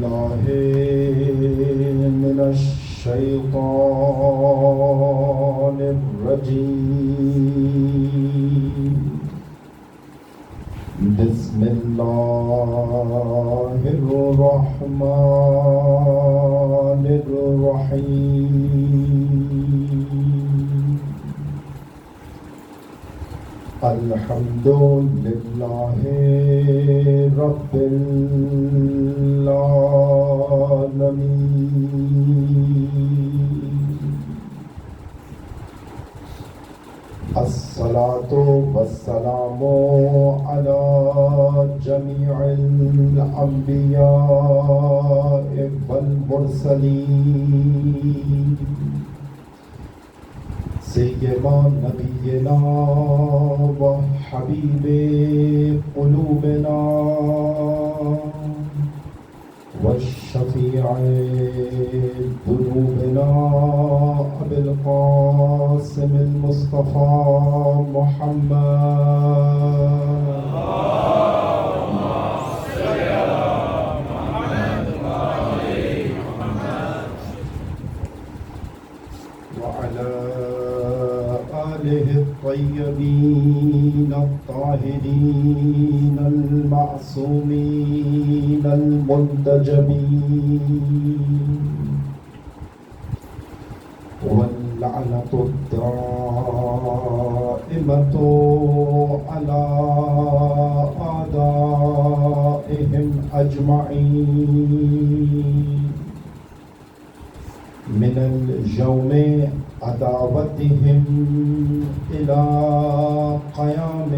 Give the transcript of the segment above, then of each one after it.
بالله من الشيطان الرجيم. بسم الله الرحمن الرحيم. الحمد لله رب العالمين. الصلاة والسلام على جميع الأنبياء والمرسلين سيما نبينا وحبيب قلوبنا والشفيع ذنوبنا أبي القاسم المصطفى محمد. وعلى آله الطيبين الطاهرين المعصومين المنتجبين. واللعنة الدائمة على أعدائهم أجمعين من اليوم عداوتهم إلى قيام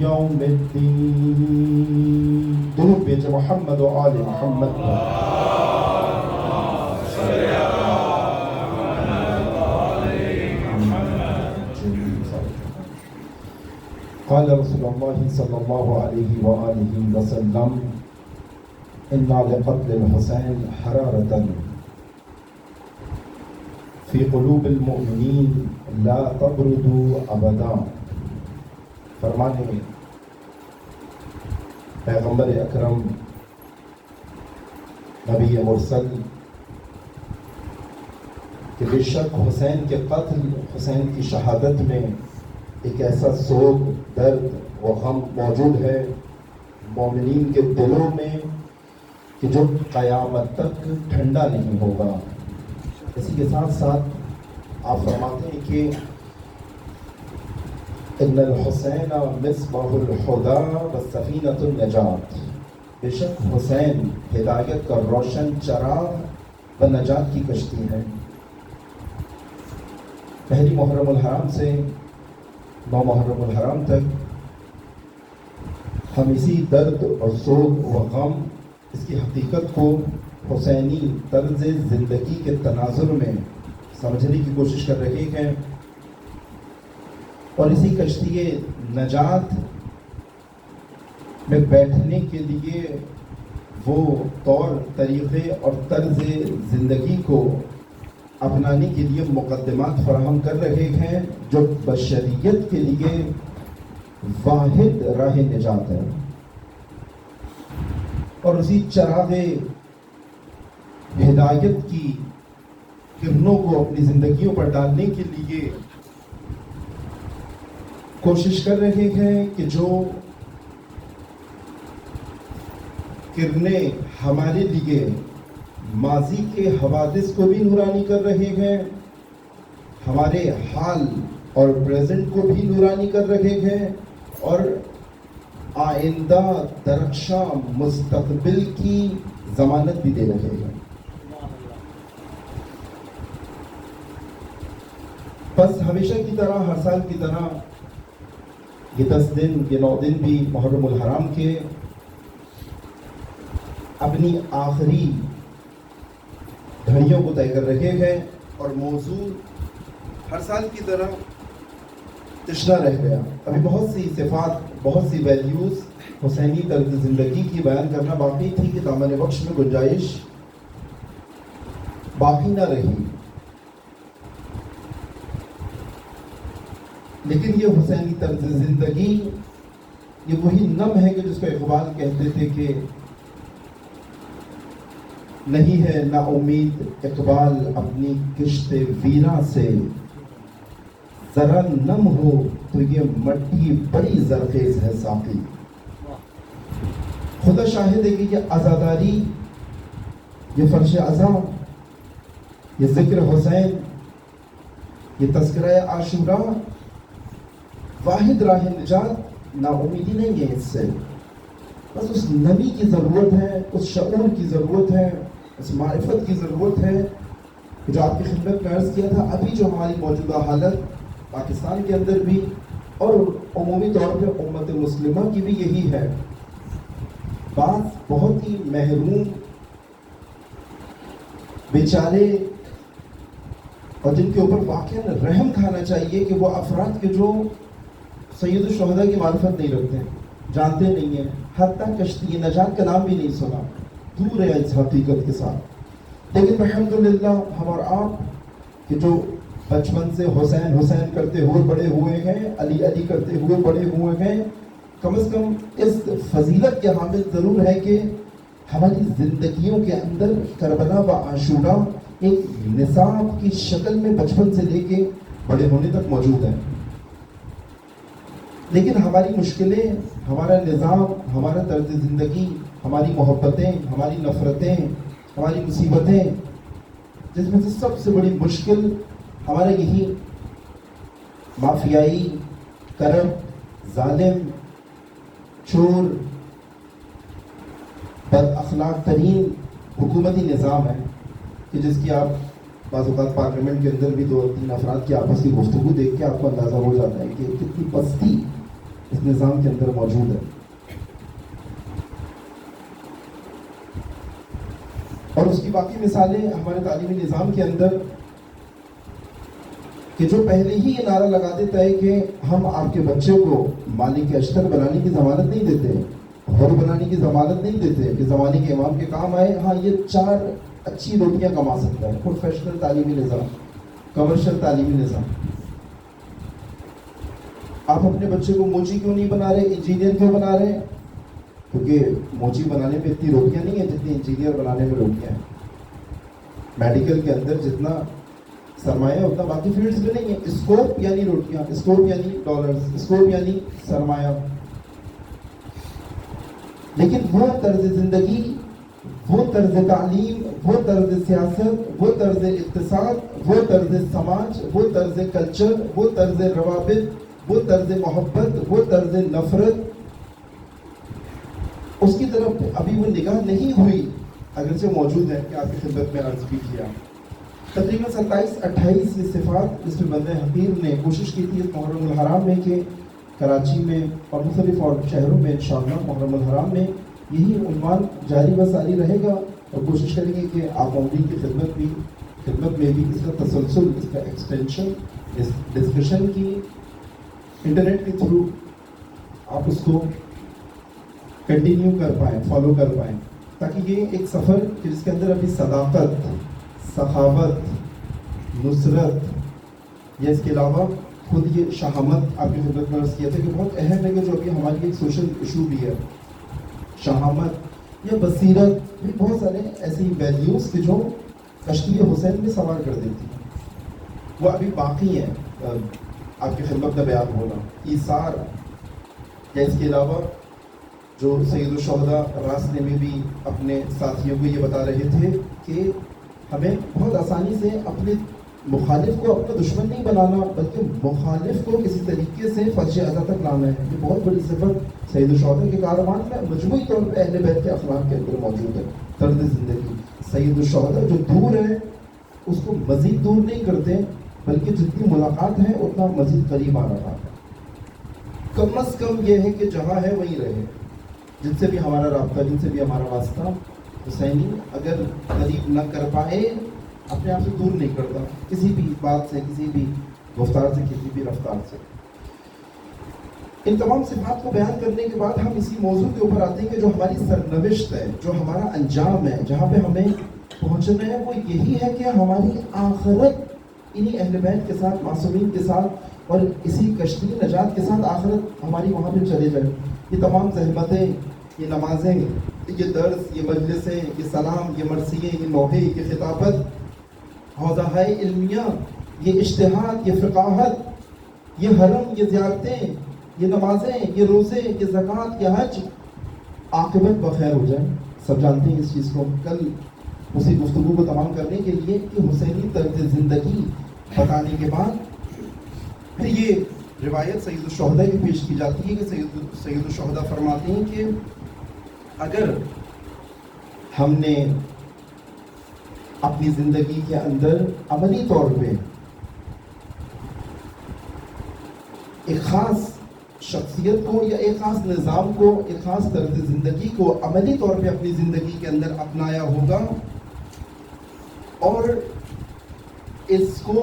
يوم الدين. درود بيت محمد وآل محمد. قال رسول الله صلى الله عليه وآله وسلم: إن لقتل الحسين حرارة فی قلوب المؤمنین لا تبردوا ابدا. فرمانے پیغمبر اکرم نبی مرسل کہ بے شک حسین کے قتل، حسین کی شہادت میں ایک ایسا سوگ، درد و غم موجود ہے مومنین کے دلوں میں کہ جو قیامت تک ٹھنڈا نہیں ہوگا. اسی کے ساتھ ساتھ آپ فرماتے ہیں کہ ان الحسین مصباح الہدی والسفینۃ النجات. بے شک حسین ہدایت کا روشن چراغ و نجات کی کشتی ہے. پہلی محرم الحرام سے 9 محرم الحرام تک ہم اسی درد اور سوگ و غم، اس کی حقیقت کو حسینی طرز زندگی کے تناظر میں سمجھنے کی کوشش کر رہے ہیں، اور اسی کشتی نجات میں بیٹھنے کے لیے وہ طور طریقے اور طرز زندگی کو اپنانے کے لیے مقدمات فراہم کر رہے ہیں جو بشریت کے لیے واحد راہ نجات ہے. اور اسی چراغ ہدایت کی کرنوں کو اپنی زندگیوں پر ڈالنے کے لیے کوشش کر رہے ہیں کہ جو کرنیں ہمارے لیے ماضی کے حوادث کو بھی نورانی کر رہے ہیں، ہمارے حال اور پریزنٹ کو بھی نورانی کر رہے ہیں، اور آئندہ درخشاں مستقبل کی ضمانت بھی دے رہے ہیں. بس ہمیشہ کی طرح، ہر سال کی طرح یہ 10 دن، یہ 9 دن بھی محرم الحرام کے اپنی آخری گھڑیوں کو طے کر رہے ہیں، اور موضوع ہر سال کی طرح تشنا رہ گیا. ابھی بہت سی صفات، بہت سی ویلیوز حسینی طرز زندگی کی بیان کرنا باقی تھی کہ دامن بخش میں گنجائش باقی نہ رہی. لیکن یہ حسینی طرز زندگی یہ وہی نم ہے کہ جس کو اقبال کہتے تھے کہ نہیں ہے نا امید اقبال اپنی کشت ویراں سے، ذرا نم ہو تو یہ مٹی بڑی زرخیز ہے ساقی۔ خدا شاہد ہے کہ یہ عزاداری، یہ فرش عزا، یہ ذکر حسین، یہ تذکرہ عاشوراء واحد راہ نجات نا امیدی نہیں ہے اس سے، بس اس نمی کی ضرورت ہے، اس شعور کی ضرورت ہے، اس معرفت کی ضرورت ہے جو آپ کی خدمت میں عرض کیا تھا۔ ابھی جو ہماری موجودہ حالت پاکستان کے اندر بھی اور عمومی طور پہ امت مسلمہ کی بھی یہی ہے، بعض بہت ہی محروم بیچارے اور جن کے اوپر واقعا رحم کھانا چاہیے کہ وہ افراد کے جو سید الشہداء کی معرفت نہیں رکھتے ہیں، جانتے نہیں ہیں، حتیٰ کشتی نجات کا نام بھی نہیں سنا، دور ہے اس حقیقت کے ساتھ۔ لیکن الحمدللہ ہم اور آپ کہ جو بچپن سے حسین حسین کرتے ہوئے بڑے ہوئے ہیں، علی علی کرتے ہوئے بڑے ہوئے ہیں، کم از کم اس فضیلت کے حامل ضرور ہے کہ ہماری زندگیوں کے اندر کربلا و عاشوراء ایک نصاب کی شکل میں بچپن سے لے کے بڑے ہونے تک موجود ہے۔ لیکن ہماری مشکلیں، ہمارا نظام، ہمارا طرز زندگی، ہماری محبتیں، ہماری نفرتیں، ہماری مصیبتیں، جس میں سے سب سے بڑی مشکل ہمارا یہی مافیائی، کرپٹ، ظالم، چور، بد اخلاق ترین حکومتی نظام ہے کہ جس کی آپ بعض اوقات پارلیمنٹ کے اندر بھی 2-3 افراد کی آپس کی گفتگو دیکھ کے آپ کو اندازہ ہو جاتا ہے کہ کتنی پستی اس نظام کے اندر موجود ہے۔ اور اس کی باقی مثالیں ہمارے تعلیمی نظام کے اندر کہ جو پہلے ہی یہ نعرہ لگا دیتا ہے کہ ہم آپ کے بچے کو مالک اشتر بنانے کی ضمانت نہیں دیتے، حر بنانے کی ضمانت نہیں دیتے کہ زمانے کے امام کے کام آئے، ہاں یہ 4 اچھی روٹیاں کما سکتا ہے۔ پروفیشنل تعلیمی نظام، کمرشل تعلیمی نظام۔ آپ اپنے بچے کو موچی کیوں نہیں بنا رہے، انجینئر کیوں بنا رہے ہیں؟ کیونکہ موچی بنانے میں اتنی روٹیاں نہیں ہیں جتنی انجینئر بنانے میں روٹیاں ہیں۔ میڈیکل کے اندر جتنا سرمایہ اتنا باقی فیلڈز میں نہیں ہے۔ اسکوپ یعنی روٹیاں، اسکوپ یعنی ڈالرز، اسکوپ یعنی سرمایہ۔ لیکن وہ طرز زندگی، وہ طرز تعلیم، وہ طرز سیاست، وہ طرز اقتصاد، وہ طرز سماج، وہ طرز کلچر، وہ طرز روابط، وہ طرز محبت، وہ طرز نفرت، اس کی طرف ابھی وہ نگاہ نہیں ہوئی، اگرچہ موجود ہے کہ آپ کی خدمت میں عرض بھی کیا۔ تقریباً 27-28 یہ صفات جس میں بندہ حقیر نے کوشش کی تھی محرم الحرام میں کہ کراچی میں اور مختلف اور شہروں میں انشاءاللہ محرم الحرام میں یہی عنوان جاری و ساری رہے گا، اور کوشش کریں گے کہ آپ عمری کی خدمت میں بھی اس کا تسلسل، اس کا ایکسٹینشن، اس ڈسکشن کی انٹرنیٹ کے تھرو آپ اس کو کنٹینیو کر پائیں، فالو کر پائیں، تاکہ یہ ایک سفر جس کے اندر ابھی صداقت، سخاوت، نصرت، یا اس کے علاوہ خود یہ شہامت آپ کی خدمت میں عرض کیا تھا کہ بہت اہم ہے کہ جو ابھی ہماری ایک سوشل ایشو بھی ہے، شہامت یا بصیرت، بھی بہت سارے ایسی ویلیوز کہ جو کشتی حسین میں سوار کر دیتی ہیں، وہ ابھی باقی ہیں آپ کی خدمت میں بیان ہونا۔ ایثار، یا اس کے علاوہ جو سید الشہداء راستے میں بھی اپنے ساتھیوں کو یہ بتا رہے تھے کہ ہمیں بہت آسانی سے اپنے مخالف کو اپنا دشمن نہیں بنانا، بلکہ مخالف کو کسی طریقے سے فرش ازا تک لانا ہے۔ یہ بہت بڑی صفت سید الشہداء کے کاروان میں مجموعی طور پہ اہل بیت کے اخلاق کے اندر موجود ہے۔ طرز زندگی سید الشہداء جو دور ہے اس کو مزید دور نہیں کرتے، بلکہ جتنی ملاقات ہے اتنا مزید قریب آ رہا ہے۔ کم از کم یہ ہے کہ جہاں ہے وہیں رہے، جن سے بھی ہمارا رابطہ، جن سے بھی ہمارا واسطہ حسینی اگر قریب نہ کر پائے، اپنے آپ سے دور نہیں کرتا، کسی بھی بات سے، کسی بھی گفتار سے، کسی بھی رفتار سے۔ ان تمام صفات کو بیان کرنے کے بعد ہم اسی موضوع کے اوپر آتے ہیں کہ جو ہماری سرنوشت ہے، جو ہمارا انجام ہے، جہاں پہ ہمیں پہنچنا ہے، وہ یہی ہے کہ ہماری آخرت انہی اہل بیت کے ساتھ، معصومین کے ساتھ، اور اسی کشتی نجات کے ساتھ آخرت ہماری وہاں پہ چلے جائے۔ یہ تمام زحمتیں، یہ نمازیں، یہ درس، یہ مجلسیں، یہ سلام، یہ مرثیے، یہ نوحے، یہ خطابت، حوضہ علمیہ، یہ اجتہاد، یہ فقاہت، یہ حرم، یہ زیارتیں، یہ نمازیں، یہ روزے، یہ زکوٰۃ، یہ حج، عاقبت بخیر ہو جائے. سب جانتے ہیں اس چیز کو. کل اسی گفتگو کو تمام کرنے کے لیے کہ حسینی طرز زندگی بتانے کے بعد پھر یہ روایت سید الشہداء کی پیش کی جاتی ہے کہ سید الشہداء فرماتے ہیں کہ اگر ہم نے اپنی زندگی کے اندر عملی طور پہ ایک خاص شخصیت کو یا ایک خاص نظام کو، ایک خاص طرز زندگی کو عملی طور پہ اپنی زندگی کے اندر اپنایا ہوگا اور اس کو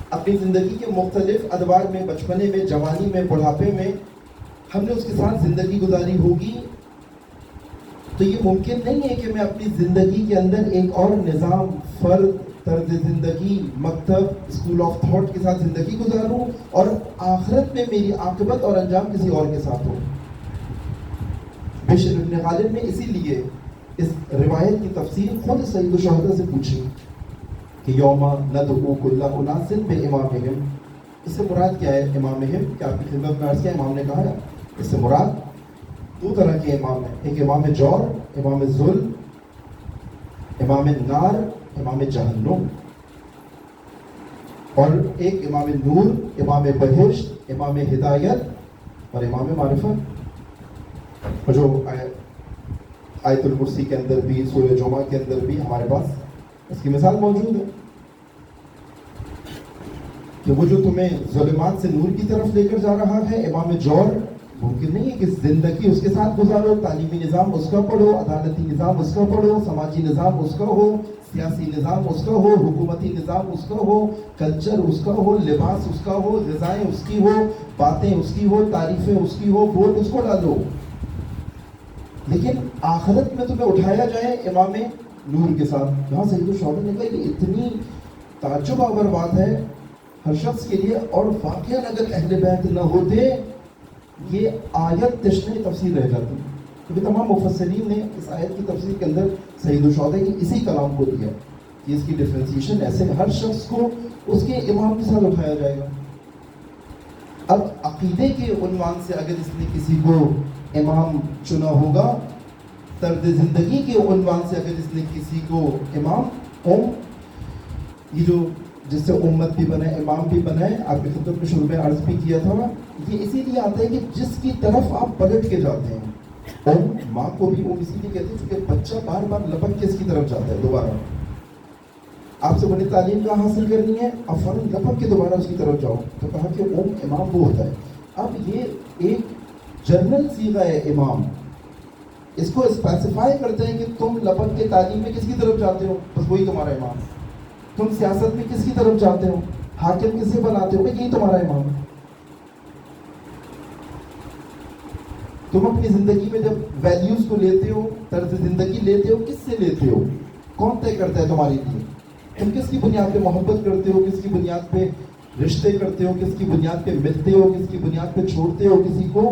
اپنی زندگی کے مختلف ادوار میں، بچپنے میں، جوانی میں، بڑھاپے میں ہم نے اس کے ساتھ زندگی گزاری ہوگی، تو یہ ممکن نہیں ہے کہ میں اپنی زندگی کے اندر ایک اور نظام، فرد، طرز زندگی، مکتب، اسکول آف تھاٹ کے ساتھ زندگی گزاروں اور آخرت میں میری عاقبت اور انجام کسی اور کے ساتھ ہو. بشر ابن غالب نے اسی لیے اس روایت کی تفسیر خود سید الشہداء سے پوچھی کہ یوم ندعو کل اناس بامامہم، اس سے مراد کیا ہے؟ امامہم کہ آپ کی خدمت میں عرض کیا امام نے کہا ہے، اس سے مراد دو طرح کے امام ہیں، ایک امام جور، امام ظلم، امام نار، امام جہنم، اور ایک امام نور، امام بہشت، امام ہدایت اور امام معرفت. اور جو آیت الکرسی کے اندر بھی، سورہ جمعہ کے اندر بھی ہمارے پاس اس کی مثال موجود ہے کہ وہ جو تمہیں ظلمات سے نور کی طرف لے کر جا رہا ہے، امام جور، ممکن نہیں ہے کہ زندگی اس کے ساتھ گزارو، تعلیمی نظام اس کا پڑھو، عدالتی نظام اس کا پڑھو، سماجی نظام اس کا ہو، سیاسی نظام اس کا ہو، حکومتی نظام اس کا ہو، کلچر اس کا ہو، لباس اس کا ہو، غذائیں اس کی ہو، باتیں اس کی ہو، تعریفیں اس کی ہو، ووٹ اس کو ڈالو. لیکن آخرت میں تمہیں اٹھایا جائے امام نور کے ساتھ. یہاں سید الشہداء نے کہا کہ اتنی تعجب آور بات ہے ہر شخص کے لیے، اور واقعاً اگر اہل بیت نہ ہوتے یہ آیت تشریح تفسیر رہ جاتی. کیونکہ تمام مفسرین نے اس آیت کی تفسیر کے اندر سید الشہداء کی اسی کلام کو دیا کہ اس کی ڈفرینسیشن ایسے ہر شخص کو اس کے امام کے ساتھ اٹھایا جائے گا. اب عقیدے کے عنوان سے اگر اس نے کسی کو امام چنا ہوگا، طرز زندگی کے عنوان سے اگر اس نے کسی کو امام، یہ جو جس سے امت بھی بنے، امام بھی بنے، آپ کی خدمت میں شروع میں عرض بھی کیا تھا، یہ اسی لیے آتا ہے کہ جس کی طرف آپ پلٹ کے جاتے ہیں. ماں کو بھی اسی لیے کہتے ہیں کیونکہ بچہ بار بار لپک کے اس کی طرف جاتا ہے. دوبارہ آپ سے بڑی تعلیم کہاں حاصل کرنی ہے، آپ فوراً لپک کے دوبارہ اس کی طرف جاؤ. تو کہا کہ امام وہ ہوتا ہے. اب یہ ایک جنرل صیغہ ہے امام، اس کو اسپیسیفائی کرتے ہیں کہ تم لپک کے تعلیم میں کس کی طرف جاتے ہو، بس وہی تمہارا امام. تم سیاست میں کس کی طرف جاتے ہو، حاکم کسے بناتے ہو، یہی تمہارا امام ہے. تم اپنی زندگی میں جب ویلیوز کو لیتے ہو، طرز زندگی لیتے ہو، کس سے لیتے ہو؟ کون طے کرتا ہے تمہارے لیے؟ تم کس کی بنیاد پہ محبت کرتے ہو، کس کی بنیاد پہ رشتے کرتے ہو، کس کی بنیاد پہ ملتے ہو، کس کی بنیاد پہ چھوڑتے ہو کسی کو؟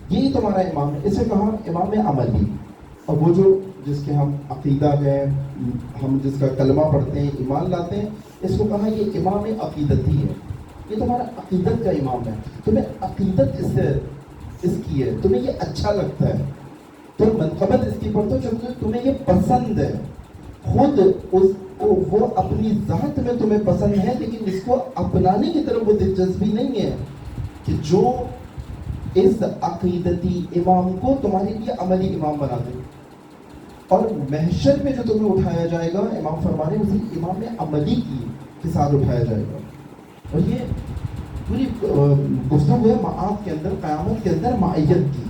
یہی تمہارا امام ہے. اسے کہا امام عملی. اور وہ جو جس کے ہم عقیدہ ہے، ہم جس کا کلمہ پڑھتے ہیں، ایمان لاتے ہیں، اس کو کہا یہ امام عقیدتی ہے. یہ تمہارا عقیدت کا امام ہے. تمہیں عقیدت اس کی ہے، تمہیں یہ اچھا لگتا ہے، تم منقبت اس کی پڑھتے ہو چونکہ تمہیں یہ پسند ہے. خود وہ اپنی ذات میں تمہیں پسند ہے، لیکن اس کو اپنانے کی طرف وہ دلچسپی نہیں ہے کہ جو اس عقیدتی امام کو تمہارے لیے عملی امام بنا دے. اور محشر میں جو تمہیں اٹھایا جائے گا، امام فرما رہے ہیں اسی امام عملی کے ساتھ اٹھایا جائے گا. اور یہ پوری گفتگو ہے معاد کے اندر، قیامت کے اندر معیت کی.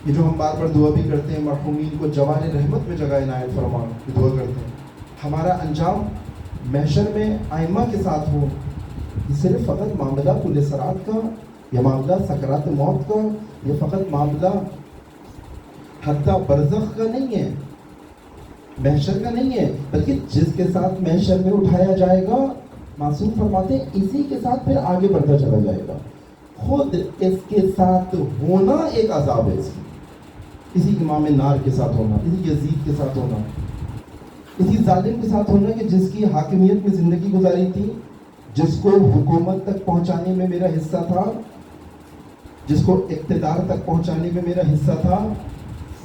یہ جو ہم بار بار دعا بھی کرتے ہیں، مرحومین کو جوان رحمت میں جگہ عنایت فرما کی دعا کرتے ہیں، ہمارا انجام محشر میں ائمہ کے ساتھ ہو. یہ صرف فقط معاملہ پل صراط کا، یہ معاملہ سکرات موت کا، یہ فقط معاملہ حتی برزخ کا نہیں ہے، محشر کا نہیں ہے، بلکہ جس کے ساتھ محشر میں اٹھایا جائے گا، معصوم فرماتے ہیں اسی کے ساتھ پھر آگے بڑھتا چلا جائے گا. خود اس کے ساتھ ہونا ایک عذاب ہے. اس کی اسی امام نار کے ساتھ ہونا، اسی یزید کے ساتھ ہونا، اسی ظالم کے ساتھ ہونا کہ جس کی حاکمیت میں زندگی گزاری تھی، جس کو حکومت تک پہنچانے میں میرا حصہ تھا، جس کو اقتدار تک پہنچانے میں میرا حصہ تھا،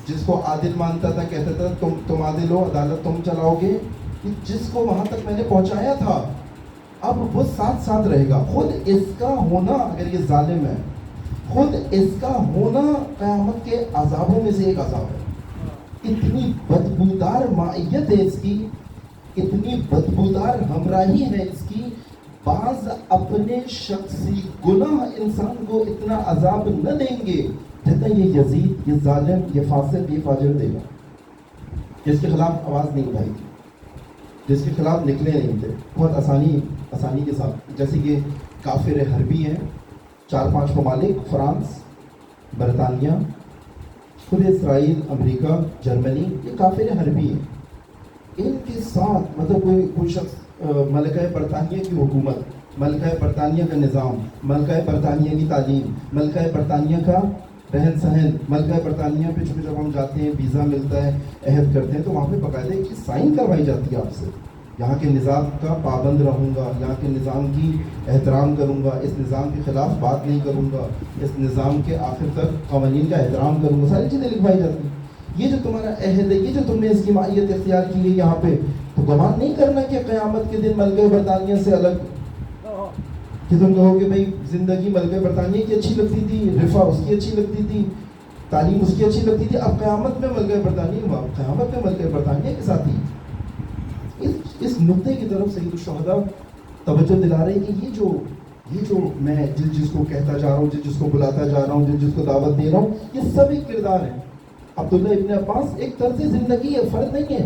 جس کو عادل مانتا تھا، کہتا تھا تم عادل ہو، عدالت تم چلاؤ گے، جس کو وہاں تک میں نے پہنچایا تھا، اب وہ ساتھ ساتھ رہے گا. خود اس کا ہونا، اگر یہ ظالم ہے، خود اس کا ہونا قیامت کے عذابوں میں سے ایک عذاب ہے. اتنی بدبودار معیت ہے اس کی، اتنی بدبودار ہمراہی ہے اس کی. بعض اپنے شخصی گناہ انسان کو اتنا عذاب نہ دیں گے جتنا یہ یزید، یہ ظالم، یہ فاسق، یہ فاجر دے گا. جس کے خلاف آواز نہیں اٹھائی تھی، جس کے خلاف نکلے نہیں تھے، بہت آسانی کے ساتھ. جیسے کہ کافر حربی ہیں 4-5 ممالک، فرانس، برطانیہ، خود اسرائیل، امریکہ، جرمنی، یہ کافر حربی ہیں. ان کے ساتھ مطلب کوئی شخص ملکہ برطانیہ کی حکومت، ملکہ برطانیہ کا نظام، ملکہ برطانیہ کی تعلیم، ملکہ برطانیہ کا رہن سہن، ملکہ برطانیہ پہ چونکہ جب ہم جاتے ہیں ویزا ملتا ہے، عہد کرتے ہیں، تو وہاں پہ باقاعدہ ایک سائن کروائی جاتی ہے آپ سے، یہاں کے نظام کا پابند رہوں گا، یہاں کے نظام کی احترام کروں گا، اس نظام کے خلاف بات نہیں کروں گا، اس نظام کے آخر تک قوانین کا احترام کروں گا، ساری چیزیں لکھوائی جاتی ہیں. یہ جو تمہارا عہد ہے، یہ جو تم نے اس کی معیت اختیار کی ہے یہاں پہ، تو گمان نہیں کرنا کہ قیامت کے دن ملکہ برطانیہ سے الگ، کہ تم کہو کہ بھائی زندگی ملکہ برطانیہ کی اچھی لگتی تھی، رفا اس کی اچھی لگتی تھی، تعلیم اس کی اچھی لگتی تھی، اب قیامت میں ملکہ برطانیہ ہوا، قیامت میں ملکہ برطانیہ کے ساتھ ہی. اس نقطے کی طرف سید الشہداء توجہ دلا رہے ہیں کہ یہ جو میں جس کو کہتا جا رہا ہوں، جس کو بلاتا جا رہا ہوں، جس کو دعوت دے رہا ہوں، یہ سب ایک کردار ہے. عبداللہ ابن عباس ایک طرز زندگی ہے، فرد نہیں ہے.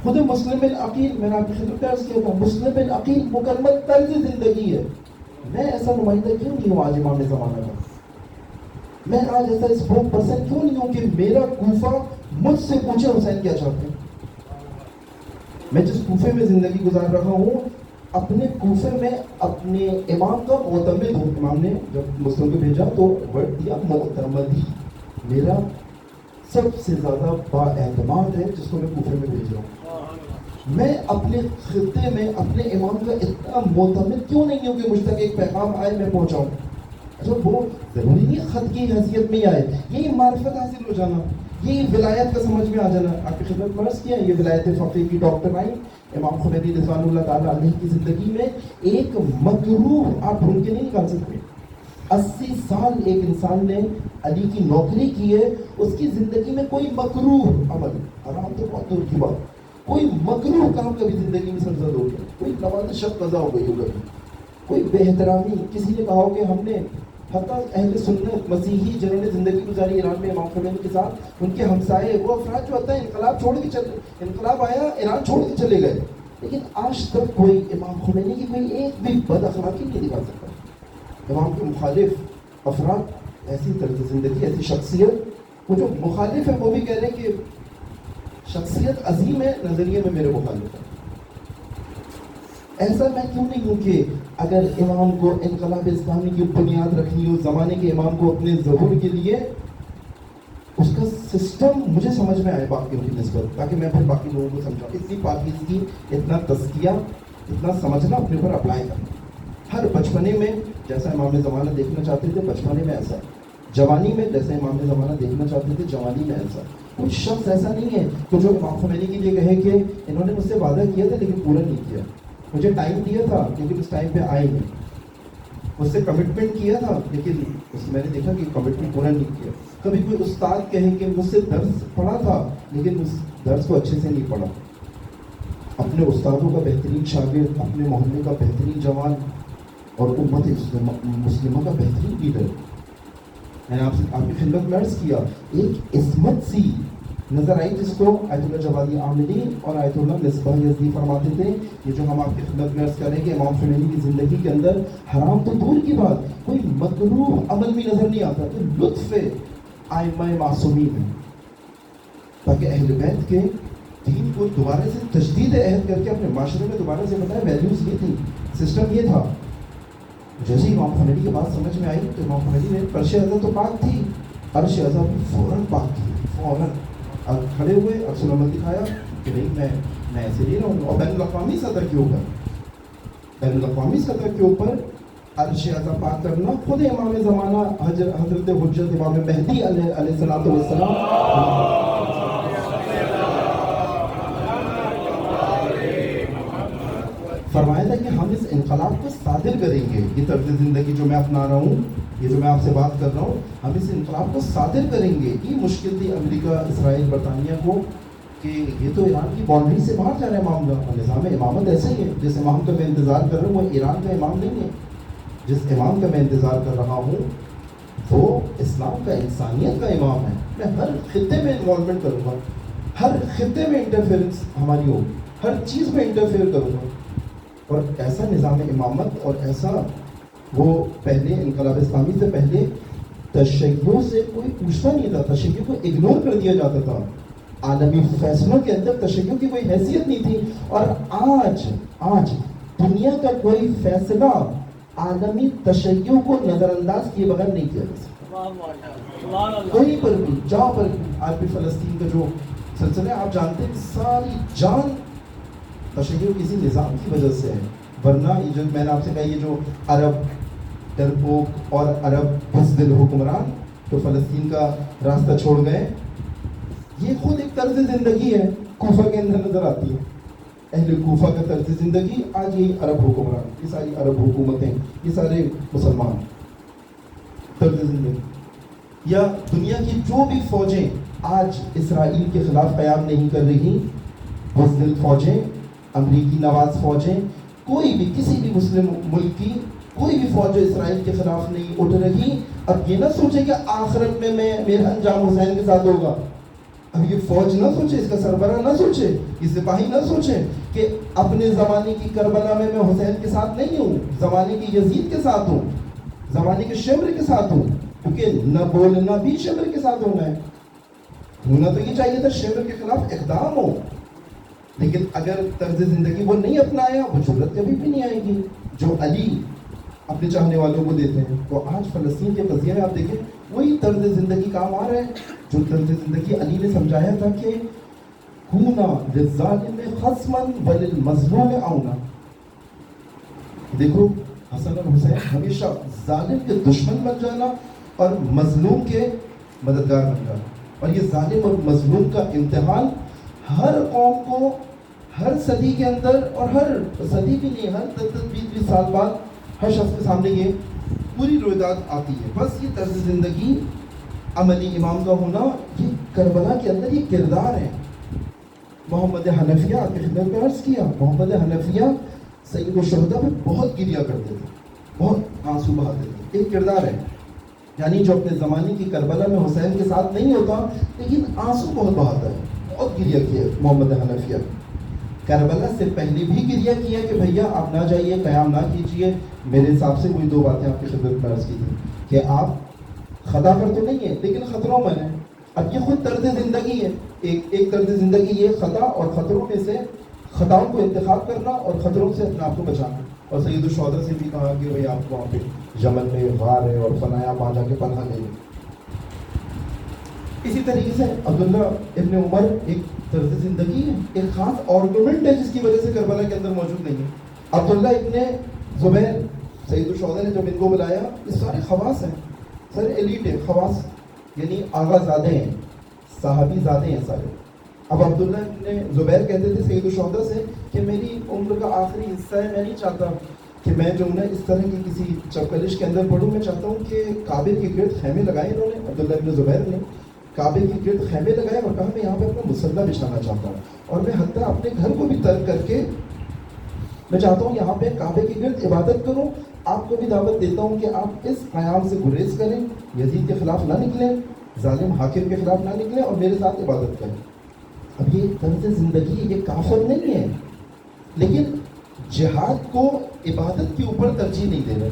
خود مسلم العقیل، میں نے آپ کی خدمت میں عرض کیا تھا، مسلم العقیل مکمل طرز زندگی ہے. میں ایسا نمائندہ کیوں نہیں ہوں آج امام زمانہ کا؟ میں آج ایسا اسپوک پرسن کیوں نہیں ہوں کہ میرا کوفہ مجھ سے پوچھے حسین کیا چاہتے ہیں؟ میں جس کوفے میں زندگی گزار رہا ہوں، اپنے کوفے میں اپنے امام کا معتمد ہوں. امام نے جب مسلم کو بھیجا تو ورڈ دیا معتمدی، میرا سب سے زیادہ با اعتماد ہے جس کو میں کوفے میں بھیج رہا ہوں. میں اپنے خطے میں اپنے امام کا اتنا معتمد کیوں نہیں ہوں کہ مجھ تک ایک پیغام آئے میں پہنچاؤں؟ اچھا، وہ ضروری نہیں خط کی حیثیت میں ہی آئے، یہی معرفت حاصل ہو جانا، یہی ولایت کا سمجھ میں آ جانا. آپ کی خدمت میں عرض کیا یہ ولایت فقیہ کی ڈاکٹر آئی امام خمینی رضوان اللہ تعالیٰ علیہ کی زندگی میں. ایک مکروہ آپ ڈھونڈ کے نہیں نکال سکتے. 80 سال ایک انسان نے علی کی نوکری کی ہے، اس کی زندگی میں کوئی مکروہ عمل، حرام تو بہت دور کی بات، کوئی مکروہ کام کبھی زندگی میں سرزد ہو گیا، کوئی نماز شب قضا ہو گئی ہو کبھی، کوئی بے احترامی، کسی نے کہا ہو کہ ہم نے، حتیٰ اہل سنت مسیحی جنہوں نے زندگی گزاری ایران میں امام خمینی کے ساتھ، ان کے ہمسائے وہ افراد جو ہوتا ہے انقلاب آیا ایران چھوڑ کے چلے گئے، لیکن آج تک کوئی امام خمینی کی کوئی ایک بھی بد اخلاقی نہیں دکھا سکتا. امام کے مخالف افراد، ایسی طرز زندگی، ایسی شخصیت، وہ جو مخالف ہے وہ بھی کہہ رہے ہیں کہ شخصیت عظیم ہے، نظریے میں میرے مخالف ہے. ایسا میں کیوں نہیں ہوں کہ اگر امام کو انقلاب اسلامی کی بنیاد رکھنی ہو، زمانے کے امام کو اپنے ظہور کے لیے اس کا سسٹم مجھے سمجھ میں آئے باقیوں کی نسبت، تاکہ میں پھر باقی لوگوں کو سمجھاؤں. اتنی پاکیزگی، اتنا تزکیہ، اتنا سمجھنا اپنے اوپر اپلائی کرنا. ہر بچپنے میں جیسا امام زمانہ دیکھنا چاہتے تھے بچپنے میں ایسا، جوانی میں جیسے امام زمانہ دیکھنا چاہتے تھے جوانی میں ایسا. کوئی شخص ایسا نہیں ہے کہ جو امام خمینی کے لیے کہے کہ انہوں نے مجھ سے وعدہ کیا تھا لیکن پورا نہیں کیا، مجھے ٹائم دیا تھا لیکن اس ٹائم پہ آئے نہیں، مجھ سے کمٹمنٹ کیا تھا لیکن میں نے دیکھا کہ کمٹمنٹ پورا نہیں کیا. کبھی کوئی استاد کہے کہ مجھ سے درس پڑھا تھا لیکن اس درس کو اچھے سے نہیں پڑھا. اپنے استادوں کا بہترین شاگرد، اپنے محلے کا بہترین جوان اور امت مسلمہ کا بہترین لیڈر. میں نے آپ کی خدمت میں عرض کیا، ایک عصمت سی نظر آئی جس کو آیت اللہ جوادی عاملی اور آیت اللہ مصباح یزدی فرماتے تھے. یہ جو ہم آپ کی خدمت میں عرض کریں کہ امام خمینی کی زندگی کے اندر حرام تو دور کی بات، کوئی مکروہ عمل بھی نظر نہیں آتا. تو لطف ائمہ معصومین ہے، تاکہ اہل بیت کے دین کو دوبارہ سے تجدید عہد کر کے اپنے معاشرے میں دوبارہ سے بتائیں. ویلیوز یہ تھی، سسٹم یہ تھا. جیسے ہی امام خمینی کی بات سمجھ میں آئی تو امام خمینی نے فرش عزت تو پاک تھی عرش اعظم فوراً بات کی, فوراً کھڑے ہوئے, عکس العمل دکھایا کہ نہیں میں ایسے نہیں رہوں گا. اور بین الاقوامی سطح کے اوپر, بین الاقوامی سطح کے اوپر عرش اعظم پاک کرنا خود امام زمانہ حضرت حجت امام مہدی علیہ السلام فرمایا تھا کہ ہم اس انقلاب کو صادر کریں گے. یہ طرز زندگی جو میں اپنا رہا ہوں, یہ جو میں آپ سے بات کر رہا ہوں, ہم اس انقلاب کو صادر کریں گے. یہ مشکل تھی امریکہ, اسرائیل, برطانیہ کو کہ یہ تو ایران کی باؤنڈری سے باہر جا رہا ہے معاملہ. اور نظام امامت ایسا ہی ہے, جس امام کا میں انتظار کر رہا ہوں وہ ایران کا امام نہیں ہے. جس امام کا میں انتظار کر رہا ہوں وہ اسلام کا, انسانیت کا امام ہے. میں ہر خطے میں انوالومنٹ کروں گا, ہر خطے میں انٹرفیئرنس ہماری ہو, ہر چیز میں انٹرفیئر کروں گا. اور ایسا نظام امامت اور ایسا وہ پہلے انقلاب اسلامی سے پہلے تشیع سے کوئی پوچھتا نہیں تھا, تشیع کو اگنور کر دیا جاتا تھا. عالمی فیصلوں کے اندر تشیع کی کوئی حیثیت نہیں تھی. اور آج دنیا کا کوئی فیصلہ عالمی تشیع کو نظر انداز کیے بغیر نہیں کیا جا سکتا. کہیں پر بھی, جہاں پر بھی. آج بھی فلسطین کا جو سلسلہ ہے آپ جانتے ہیں, ساری جان تشیع کسی نظام کی وجہ سے ہے. ورنہ یہ جو میں نے آپ سے کہا, یہ جو عرب ڈرپوک اور عرب بزدل حکمران جو فلسطین کا راستہ چھوڑ گئے, یہ خود ایک طرز زندگی ہے کوفہ کے اندر نظر آتی ہے. اہل کوفہ کا طرز زندگی آج یہی عرب حکمران, یہ ساری عرب حکومتیں, یہ سارے مسلمان طرز زندگی. یا دنیا کی جو بھی فوجیں آج اسرائیل کے خلاف قیام نہیں کر رہی, بزدل فوجیں, امریکی نواز فوجیں, کوئی بھی کسی بھی مسلم ملک کی کوئی بھی فوج جو اسرائیل کے خلاف نہیں اٹھ رہی, اب یہ نہ سوچے کہ آخرت میں میرا انجام حسین کے ساتھ ہوگا. اب یہ فوج نہ سوچے, اس کا سربراہ نہ سوچے, یہ سپاہی نہ سوچے کہ اپنے زمانے کی کربلا میں حسین کے ساتھ نہیں ہوں, زمانے کی یزید کے ساتھ ہوں, زمانے کے شمر کے ساتھ ہوں. کیونکہ نہ بولنا بھی شمر کے ساتھ ہونا ہے. ہونا تو یہ چاہیے تھا شمر کے خلاف اقدام ہو, لیکن اگر طرز زندگی وہ نہیں اپنایا, وہ جرأت کبھی بھی نہیں آئے گی جو علی اپنے چاہنے والوں کو دیتے ہیں. تو آج فلسطین کے قضیے میں آپ دیکھیں وہی طرز زندگی کام آ رہا ہے جو طرز زندگی علی نے سمجھایا تھا کہ ہونا للظالم خصما وللمظلوم عونا. دیکھو حسن اور حسین ہمیشہ ظالم کے دشمن بن جانا اور مظلوم کے مددگار بن جانا. اور یہ ظالم اور مظلوم کا امتحان ہر قوم کو ہر صدی کے اندر, اور ہر صدی بھی نہیں, ہر 10-20 سال بعد ہر شخص کے سامنے یہ پوری رویداد آتی ہے. بس یہ طرز زندگی عملی امام کا ہونا, یہ کربلا کے اندر یہ کردار ہے. محمد حنفیہ آپ کی خدمت میں عرض کیا, محمد حنفیہ سید الشہداء میں بہت گریا کرتے تھے, بہت آنسو بہاتے تھے. ایک کردار ہے, یعنی جو اپنے زمانے کی کربلا میں حسین کے ساتھ نہیں ہوتا لیکن آنسو بہت بہاتا ہے. بہت گریا کیا محمد حنفیہ. کربلا سے پہلے بھی گریا کیا کہ بھیا آپ نہ جائیے, قیام نہ کیجیے. میرے حساب سے وہی 2 باتیں آپ کی خدمت میں عرض کی تھی کہ آپ خطا پر تو نہیں ہیں لیکن خطروں میں ہیں. اب یہ خود طرز زندگی ہے. ایک طرز زندگی یہ خطا اور خطروں میں سے خطاؤں کو انتخاب کرنا اور خطروں سے اپنے آپ کو بچانا. اور سید الشہداء سے بھی کہا کہ بھائی آپ وہاں پہ یمن میں غار ہے اور فنایا وہاں جا کے پناہ لے لیں. اسی طریقے سے عبداللہ ابن عمر ایک طرز زندگی ہے, ایک خاص آرگومنٹ ہے جس کی وجہ سے کربلا کے اندر موجود نہیں ہے. عبداللہ ابن زبیر, سید الشہداء نے جب ان کو بلایا, یہ سارے خواص ہیں, سارے ایلیٹ ہیں. خواص یعنی آغا زادے ہیں, صحابی زادے ہیں سارے. اب عبداللہ ابن زبیر کہتے تھے سید الشہداء سے کہ میری عمر کا آخری حصہ ہے, میں نہیں چاہتا کہ میں جو ہے اس طرح کی کسی چپکلش کے اندر پڑھوں. میں چاہتا ہوں کہ کعبے کے گرد خیمے لگائے انہوں نے, عبداللہ ابن زبیر نے کعبے کے گرد خیمے لگائے اور کہا میں یہاں پہ اپنا مصلی بچھانا چاہتا ہوں, اور میں حتیٰ اپنے گھر کو بھی ترک کر کے میں چاہتا ہوں یہاں پہ کعبے کے گرد عبادت کروں. آپ کو بھی دعوت دیتا ہوں کہ آپ اس قیام سے گریز کریں, یزید کے خلاف نہ نکلیں, ظالم حاکم کے خلاف نہ نکلیں اور میرے ساتھ عبادت کریں. اب یہ طرز زندگی یہ کافر نہیں ہے, لیکن جہاد کو عبادت کے اوپر ترجیح نہیں دے رہے.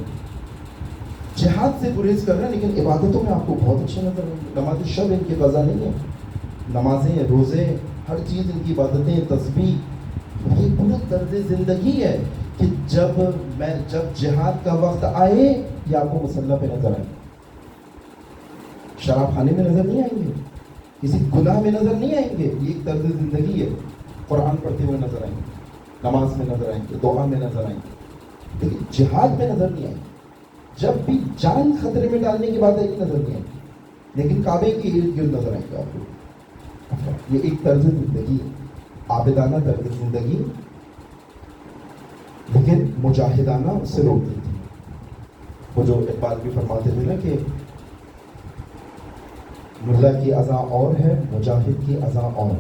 جہاد سے گریز کر رہے ہیں لیکن عبادتوں میں آپ کو بہت اچھے نظر آئیں گے. نماز شب ان کی قضا نہیں ہے, نمازیں, روزے, ہر چیز ان کی عبادتیں, تسبیح. یہ پورا طرز زندگی ہے کہ جب جہاد کا وقت آئے یا آپ کو مسلح پہ نظر آئے. شراب خانے میں نظر نہیں آئیں گے, کسی گناہ میں نظر نہیں آئیں گے. یہ ایک طرز زندگی ہے. قرآن پڑھتے ہوئے نظر آئیں گے, نماز میں نظر آئیں گے, دعا میں نظر آئیں گے, لیکن جہاد میں نظر نہیں آئیں گے. جب بھی جان خطرے میں ڈالنے کی بات آئے گی نظر نہیں آئیں گے, لیکن کعبے کے ارد گرد نظر آئیں گے آپ کو. یہ ایک طرز زندگی ہے, عابدانہ طرز زندگی, لیکن مجاہدانہ اس سے روک دیتی. وہ جو اقبال بھی فرماتے تھے نا کہ ملا کی اذاں اور ہے, مجاہد کی اذاں اور.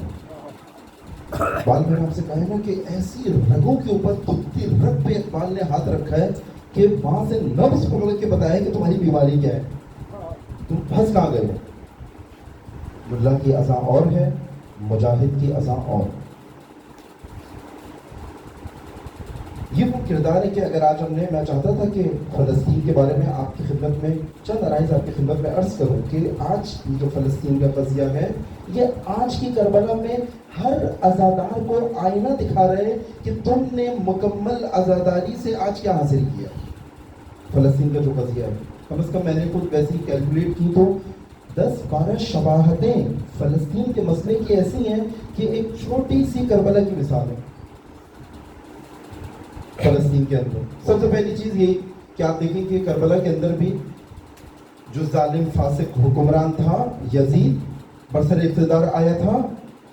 اقبال میں نے آپ سے کہا ہے نا کہ ایسی رگوں کے اوپر دکھتی رگ پہ اقبال نے ہاتھ رکھا ہے کہ وہاں سے نبض پکڑ کے بتایا کہ تمہاری بیماری کیا ہے, تم پھنس کہاں گئے ہو. ملا کی اذاں اور ہے, مجاہد کی اذاں اور. یہ وہ کردار ہے کہ اگر آج میں چاہتا تھا کہ فلسطین کے بارے میں آپ کی خدمت میں چند عرائض آپ کی خدمت میں عرض کروں کہ آج جو فلسطین کا قضیہ ہے یہ آج کی کربلا میں ہر عزادار کو آئینہ دکھا رہے ہیں کہ تم نے مکمل عزاداری سے آج کیا حاصل کیا. فلسطین کا جو قضیہ ہے کم از کم میں نے خود ویسی کیلکولیٹ کی تو 10-12 شباہتیں فلسطین کے مسئلے کی ایسی ہیں کہ ایک چھوٹی سی کربلا کی مثال ہے فلسطین کے اندر. سب سے پہلی چیز یہی کہ آپ دیکھیں کہ کربلا کے اندر بھی جو ظالم فاسق حکمران تھا یزید برسر اقتدار آیا تھا,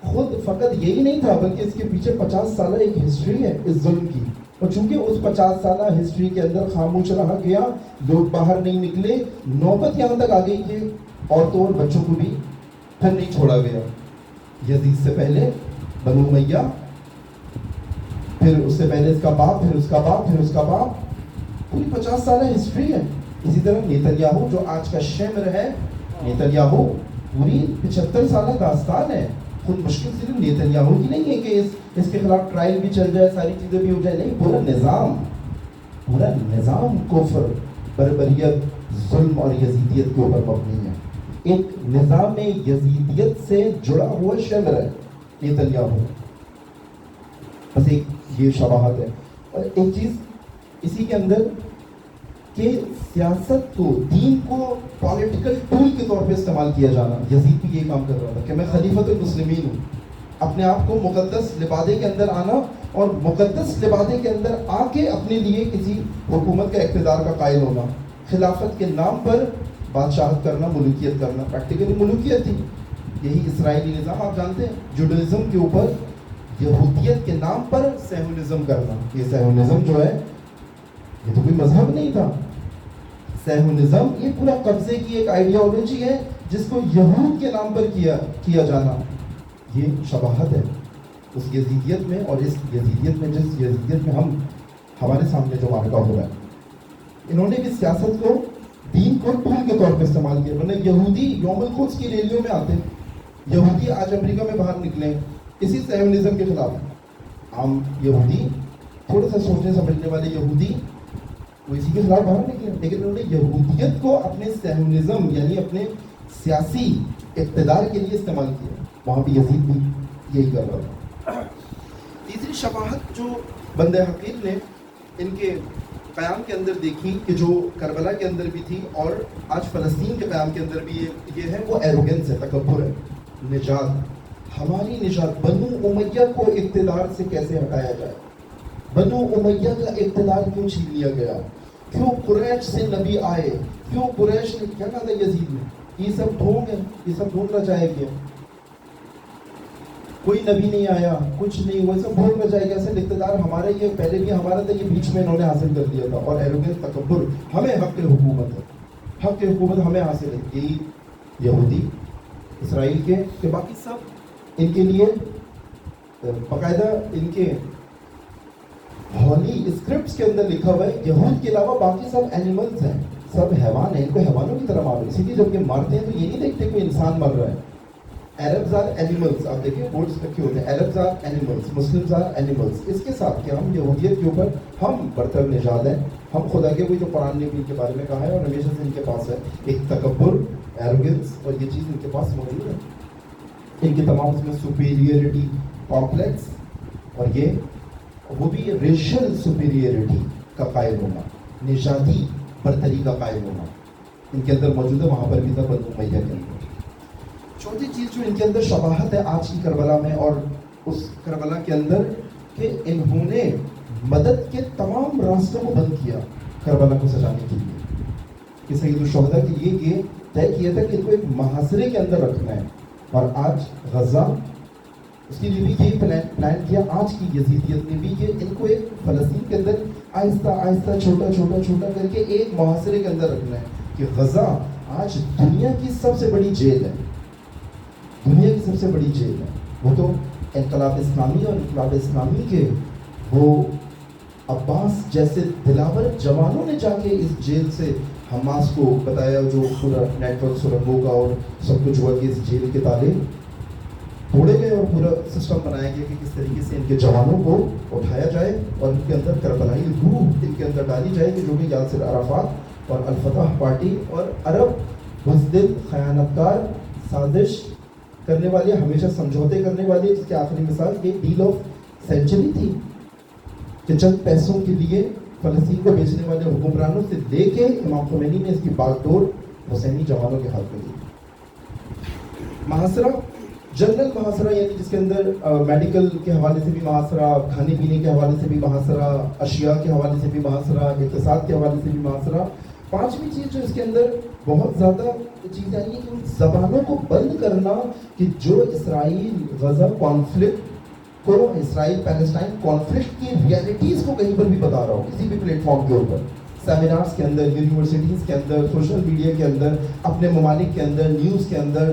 خود فقط یہی نہیں تھا بلکہ اس کے پیچھے 50 سالہ ایک ہسٹری ہے اس ظلم کی. اور چونکہ اس 50 سالہ ہسٹری کے اندر خاموش رہا گیا, لوگ باہر نہیں نکلے, نوبت یہاں تک آ گئی کہ عورتوں اور بچوں کو بھی پھر نہیں چھوڑا گیا. یزید سے پہلے بنو امیہ, پھر اس سے پہلے اس کا باپ, پھر اس کا باپ, پھر اس کا باپ, پوری 50 سالہ ہسٹری ہے. اسی طرح نیتنیاہو جو آج کا شمر ہے, نیتنیاہو پوری 75 سالہ داستان ہے. خود مشکل صرف نیتنیاہو کی نہیں ہے کہ اس کے خلاف ٹرائل بھی چل جائے, ساری چیزیں بھی ہو جائے, نہیں, پورا نظام کفر, بربریت, ظلم اور یزیدیت کے اوپر مبنی ہے. ایک نظام یزیدیت سے جڑا ہوا شمر ہے نیتنیاہو. بس ایک یہ شباہت ہے. اور ایک چیز اسی کے اندر کہ سیاست کو, دین کو پولیٹیکل ٹول کے طور پہ استعمال کیا جانا. یزید بھی یہ کام کر رہا تھا کہ میں خلیفۃ المسلمین ہوں, اپنے آپ کو مقدس لبادے کے اندر آنا اور مقدس لبادے کے اندر آ کے اپنے لیے کسی حکومت کا اقتدار کا قائل ہونا, خلافت کے نام پر بادشاہت کرنا, ملوکیت کرنا. پریکٹیکلی ملوکیت تھی. یہی اسرائیلی نظام آپ جانتے ہیں, جوڈائزم کے اوپر یہودیت کے نام پر سیہونزم کرنا. یہ سیہونزم جو ہے یہ تو کوئی مذہب نہیں تھا. سیہونزم یہ پورا قبضے کی ایک آئیڈیالوجی ہے جس کو یہود کے نام پر کیا جانا. یہ شباہت ہے اس یزیدیت میں, اور اس یزیدیت میں, جس یزیدیت میں ہمارے سامنے جو معرکہ ہو رہا ہے. انہوں نے بھی سیاست کو, دین کو ٹول کے طور پہ استعمال کیا. ورنہ یہودی یوم القدس کی ریلیوں میں آتے, یہودی آج امریکہ میں باہر نکلے اسی سیہونزم کے خلاف. عام یہودی, تھوڑا سا سوچنے سمجھنے والے یہودی, وہ اسی کے خلاف باہر نکلے, لیکن انہوں نے یہودیت کو اپنے سیہونزم یعنی اپنے سیاسی اقتدار کے لیے استعمال کیا. وہاں بھی یزید بھی یہی کر رہا تھا. تیسری شباہت جو بندہ حقیر نے ان کے قیام کے اندر دیکھی کہ جو کربلا کے اندر بھی تھی اور آج فلسطین کے قیام کے اندر بھی یہ ہے, وہ ایروگنس ہے, تکبر ہے. نجات, ہماری نجات, بنو امیہ کو اقتدار سے کیسے ہٹایا جائے, بنو امیہ کا اقتدار کیوں چھین لیا گیا, کیوں قریش سے نبی آئے, کیوں قریش نے کیا کہا تھا یزید نے, یہ سب ڈھونگ ہے, یہ سب ڈھونگ رچایا گیا, کوئی نبی نہیں آیا, کچھ نہیں ہوا, سب ڈھونگ رچایا گیا. اصل اقتدار ہمارا یہ پہلے بھی ہمارا تھا, یہ بیچ میں انہوں نے حاصل کر لیا تھا. اور ایروگنس, تکبر, ہمیں حق حکومت ہے, حق حکومت ہمیں حاصل ہے. یہی یہودی اسرائیل کے کہ باقی سب ان کے لیے باقاعدہ ان کے ہولی اسکرپٹس کے اندر لکھا ہوا ہے یہود کے علاوہ باقی سب اینیملز ہیں, سب حیوان ہیں, ان کو حیوانوں کی طرح مارو. اسی لیے جب یہ مارتے ہیں تو یہ نہیں دیکھتے کوئی انسان مر رہا ہے. Arabs are animals, آپ دیکھیں بورڈز رکھے ہوتے ہیں, Arabs are animals, Muslims are animals. اس کے ساتھ کہ ہم یہودیت کے اوپر ہم برتر نژاد ہیں, ہم خدا کے کوئی جو قرآن نے بھی ان کے بارے میں کہا ہے اور ہمیشہ سے ان کے پاس ہے ایک تکبر, ایروگنس, اور یہ چیز ان کے پاس موجود ہے. ان کے تمام اس میں سپیریئرٹی کمپلیکس, اور یہ وہ بھی ریشل سپیریئرٹی کا قائل ہونا, نژادی برتری کا قائل ہونا. ان کے اندر موجود ہے، وہاں پر بھی تھا بنو امیہ کے اندر۔ چوتھی چیز جو ان کے اندر شباہت ہے آج کی کربلا میں اور اس کربلا کے اندر، کہ انہوں نے مدد کے تمام راستوں کو بند کیا کربلا کو سجانے کے لیے، کہ سید الشہداء کے لیے یہ طے کیا تھا کہ ان کو ایک محاصرے کے اندر رکھنا ہے، اور آج غزہ اس کے لیے بھی یہ پلان کیا، آج کی یزیدیت نے بھی کہ ان کو ایک فلسطین کے اندر آہستہ آہستہ چھوٹا کر کے ایک محاصرے کے اندر رکھنا ہے، کہ غزہ آج دنیا کی سب سے بڑی جیل ہے، دنیا کی سب سے بڑی جیل ہے۔ وہ تو انقلاب اسلامی اور انقلاب اسلامی کے وہ عباس جیسے دلاور جوانوں نے جا کے اس جیل سے حماس کو بتایا، جو پورا نیٹ ورک سرنگوں کا اور سب کچھ ہوا کہ اس جیل کے تالے توڑے گئے اور پورا سسٹم بنایا گیا کہ کس طریقے سے ان کے جوانوں کو اٹھایا جائے اور ان کے اندر کربلائی روح ان کے اندر ڈالی جائے، کہ جو کہ یاسر عرفات اور الفتح پارٹی اور عرب بزدل خیانت کار سازش کرنے والے، ہمیشہ سمجھوتے کرنے والے، جس کی آخری مثال یہ ڈیل آف سینچری تھی، کہ چند پیسوں کے لیے فلسطین کو بیچنے والے حکمرانوں سے لے کے امام خمینی نے اس کی باغ ڈور حسینی جوانوں کے ہاتھ میں دی۔ محاصرہ، جنرل محاصرہ، یعنی جس کے اندر میڈیکل کے حوالے سے بھی محاصرہ، کھانے پینے کے حوالے سے بھی محاصرہ، اشیاء کے حوالے سے بھی محاصرہ، اقتصاد کے حوالے سے بھی محاصرہ۔ پانچویں چیز جو اس کے اندر بہت زیادہ چیز آئی ہے کہ ان زبانوں کو بند کرنا، کہ جو اسرائیل غزہ کانفلکٹ کو، اسرائیل پیلسٹائن کانفلکٹ کی ریئلٹیز کو کہیں پر بھی بتا رہا ہو کسی بھی پلیٹ فارم کے اوپر، سیمینارز کے اندر، یونیورسٹیز کے اندر، سوشل میڈیا کے اندر، اپنے ممالک کے اندر، نیوز کے اندر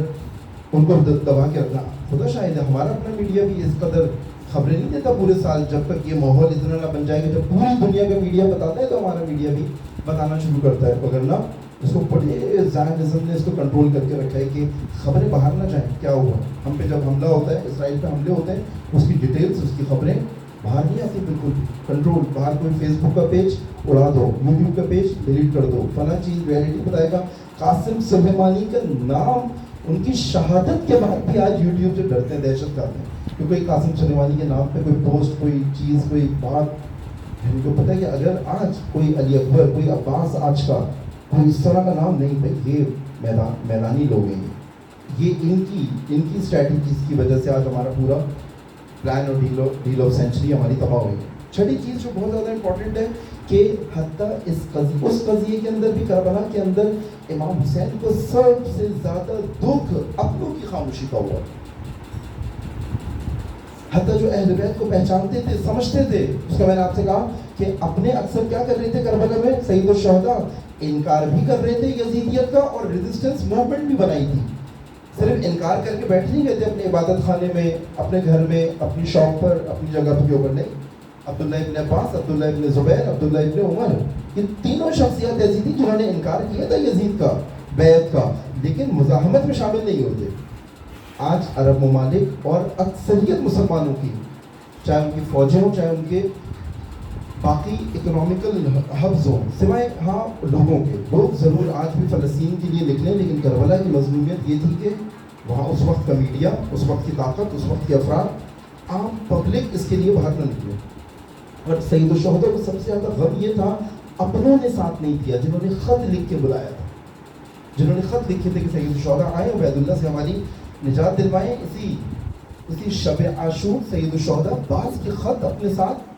ان کو دبا کے رکھنا۔ خدا شاہد ہے ہمارا اپنا میڈیا بھی اس قدر خبریں نہیں دیتا پورے سال، جب تک یہ ماحول اتنا نہ بن جائے گا جب پوری دنیا کا میڈیا بتاتا ہے تو ہمارا میڈیا بھی بتانا شروع کرتا ہے، وگرنہ اس کو بڑے زائنزم نے اس کو کنٹرول کر کے رکھا ہے کہ خبریں باہر نہ جائیں کیا ہوا۔ ہم پہ جب حملہ ہوتا ہے، اسرائیل پہ حملے ہوتے ہیں، اس کی ڈیٹیلز، اس کی خبریں باہر نہیں آتی، بالکل کنٹرول۔ باہر کوئی فیس بک کا پیج اڑا دو، یوٹیوب کا پیج ڈیلیٹ کر دو، فلاں چیز ریئلٹی بتائے گا۔ قاسم سلیمانی کا نام، ان کی شہادت کے بعد بھی آج یوٹیوب سے ڈرتے ہیں، دہشت کھاتے ہیں کہ کوئی قاسم سلیمانی کے نام پہ کوئی پوسٹ، کوئی چیز، کوئی بات، ان کو پتہ ہے کہ اگر آج کوئی علی اکبر، کوئی عباس آج کا کوئی اس طرح کا نام نہیں، بھائی یہ میدانی لوگ ہیں، یہ ان کی اسٹریٹجیز کی وجہ سے آج ہمارا پورا پلان اور ڈیل آف سینچری ہماری تباہ ہوئی ہے۔ چھٹی چیز جو بہت زیادہ امپورٹنٹ ہے کہ حتیٰ اس قضیے کے اندر بھی، کربلا کے اندر، امام حسین کو سب سے زیادہ دکھ اپنوں کی خاموشی کا ہوا۔ حتیٰ جو اہل بیت کو پہچانتے تھے، سمجھتے تھے، اس کا میں نے آپ سے کہا کہ اپنے اکثر کیا کر رہے تھے کربلا میں، سید الشہداء انکار بھی کر رہے تھے یزیدیت کا، اور ریزسٹنس موومنٹ بھی بنائی تھی۔ صرف انکار کر کے بیٹھ نہیں گئے تھے اپنے عبادت خانے میں، اپنے گھر میں، اپنی شاپ پر، اپنی جگہ کے اوپر، نہیں۔ عبداللہ ابن عباس، عبداللہ ابن زبیر، عبداللہ ابن عمر، یہ تینوں شخصیات ایسی تھی جنہوں نے انکار کیا تھا یزید کا، بیعت کا، لیکن مزاحمت میں شامل نہیں ہوتے۔ آج عرب ممالک اور اکثریت مسلمانوں کی، چاہے ان کی فوجیں ہوں، چاہے ان کے باقی اکنامیکل ہبز ہوں، سوائے ہاں لوگوں کے، لوگ ضرور آج بھی فلسطین کے لیے لکھ لیں، لیکن کربلا کی مظلومیت یہ تھی کہ وہاں اس وقت کا میڈیا، اس وقت کی طاقت، اس وقت کے افراد، عام پبلک اس کے لیے باہر نہ نکلے۔ اور سید الشہداء کو سب سے زیادہ غم یہ تھا، اپنوں نے ساتھ نہیں دیا، جنہوں نے خط لکھ کے بلایا تھا، جنہوں نے خط لکھے تھے کہ سید الشہداء آئے، عبید اللہ سے ہماری نجات دلوائیں۔ اسی شب عاشور سید الشہداء بعض کے خط اپنے ساتھ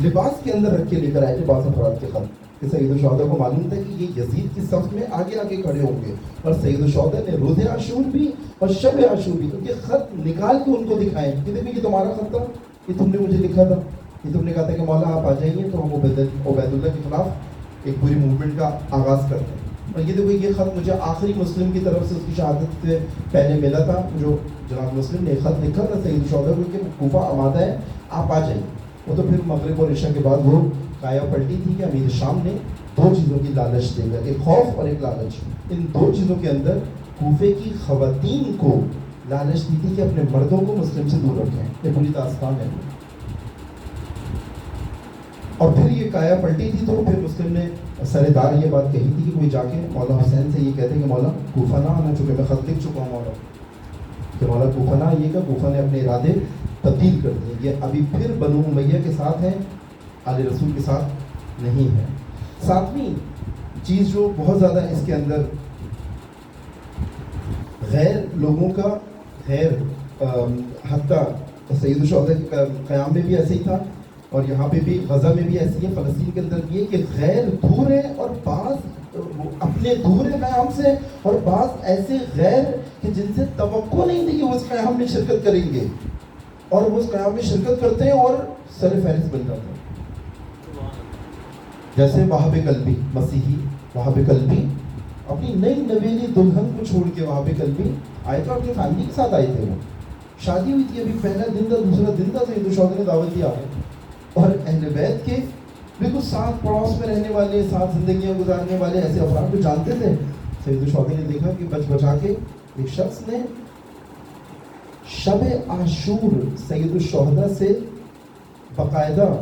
لباس کے اندر رکھ کے لے کر آئے تھے، بعض افراد کے خط، کہ سید الشہداء کو معلوم تھا کہ یہ یزید کی صف میں آگے آگے کھڑے ہوں گے، اور سید الشہداء نے روز عاشور بھی اور شب عاشور بھی ان کے خط نکال کے ان کو دکھائے کہ دیکھو یہ تمہارا خط تھا، یہ تم نے مجھے لکھا تھا، یہ تم نے کہا تھا کہ مولا آپ آ جائیے تو ہم عبید اللہ کے خلاف ایک پوری موومنٹ کا آغاز کرتے ہیں۔ اور یہ دیکھو یہ خط مجھے آخری مسلم کی طرف سے اس کی شہادت سے پہلے ملا تھا، جو جناب مسلم نے ایک خط لکھا تھا سید الشہداء کو کہ کوفہ آمادہ ہے، آپ آ جائیے۔ وہ تو پھر مغرب اور عشاء کے بعد وہ کایا پلٹی تھی کہ امیر شام نے دو چیزوں کی لالچ دے کر، ایک خوف اور ایک لالچ، ان دو چیزوں کے اندر کوفے کی خواتین کو لالچ دی تھی کہ اپنے مردوں کو مسلم سے دور رکھیں۔ یہ پوری داستان ہے۔ اور پھر یہ کایا پلٹی تھی تو پھر مسلم نے سردار یہ بات کہی تھی کہ کوئی جا کے مولا حسین سے یہ کہتے کہ مولا کوفہ نہ آنا، چونکہ میں خط لکھ چکا ہوں مولا کہ مولا کوفہ نہ آئیے گا۔ کوفہ نے اپنے ارادے تبدیل کر دیے، یہ ابھی پھر بنو امیہ کے ساتھ ہیں، آل رسول کے ساتھ نہیں ہے۔ ساتویں چیز جو بہت زیادہ اس کے اندر غیر لوگوں کا غیر حتیٰ سید الشہداء کے قیام میں بھی ایسے ہی تھا اور یہاں پہ بھی غزہ میں بھی ایسی ہے، فلسطین کے اندر بھی ہے کہ غیر دور ہے اور بعض اپنے دور ہے قیام سے اور بعض ایسے غیر کہ جن سے توقع نہیں تھی کہ وہ اس قیام میں شرکت کریں گے اور وہ اس قیام میں شرکت کرتے ہیں اور سر فہرست بن جاتے ہیں. جیسے وہاب قلبی مسیحی وہاب قلبی اپنی نئی نویلی دلہن کو چھوڑ کے وہاب قلبی آئے تھے، اپنی فیملی کے ساتھ آئے تھے. وہ شادی ہوئی تھی، ابھی پہلا دن تھا دوسرا دن تھا، سید الشہداء نے دعوت دیا اور اہل بیت کے بالکل ساتھ پڑوس میں رہنے والے ساتھ زندگیاں گزارنے والے ایسے افراد کو جانتے تھے. سید الشہداء نے دیکھا کہ بچ بچا کے ایک شخص نے شب عاشور سید الشہداء سے باقاعدہ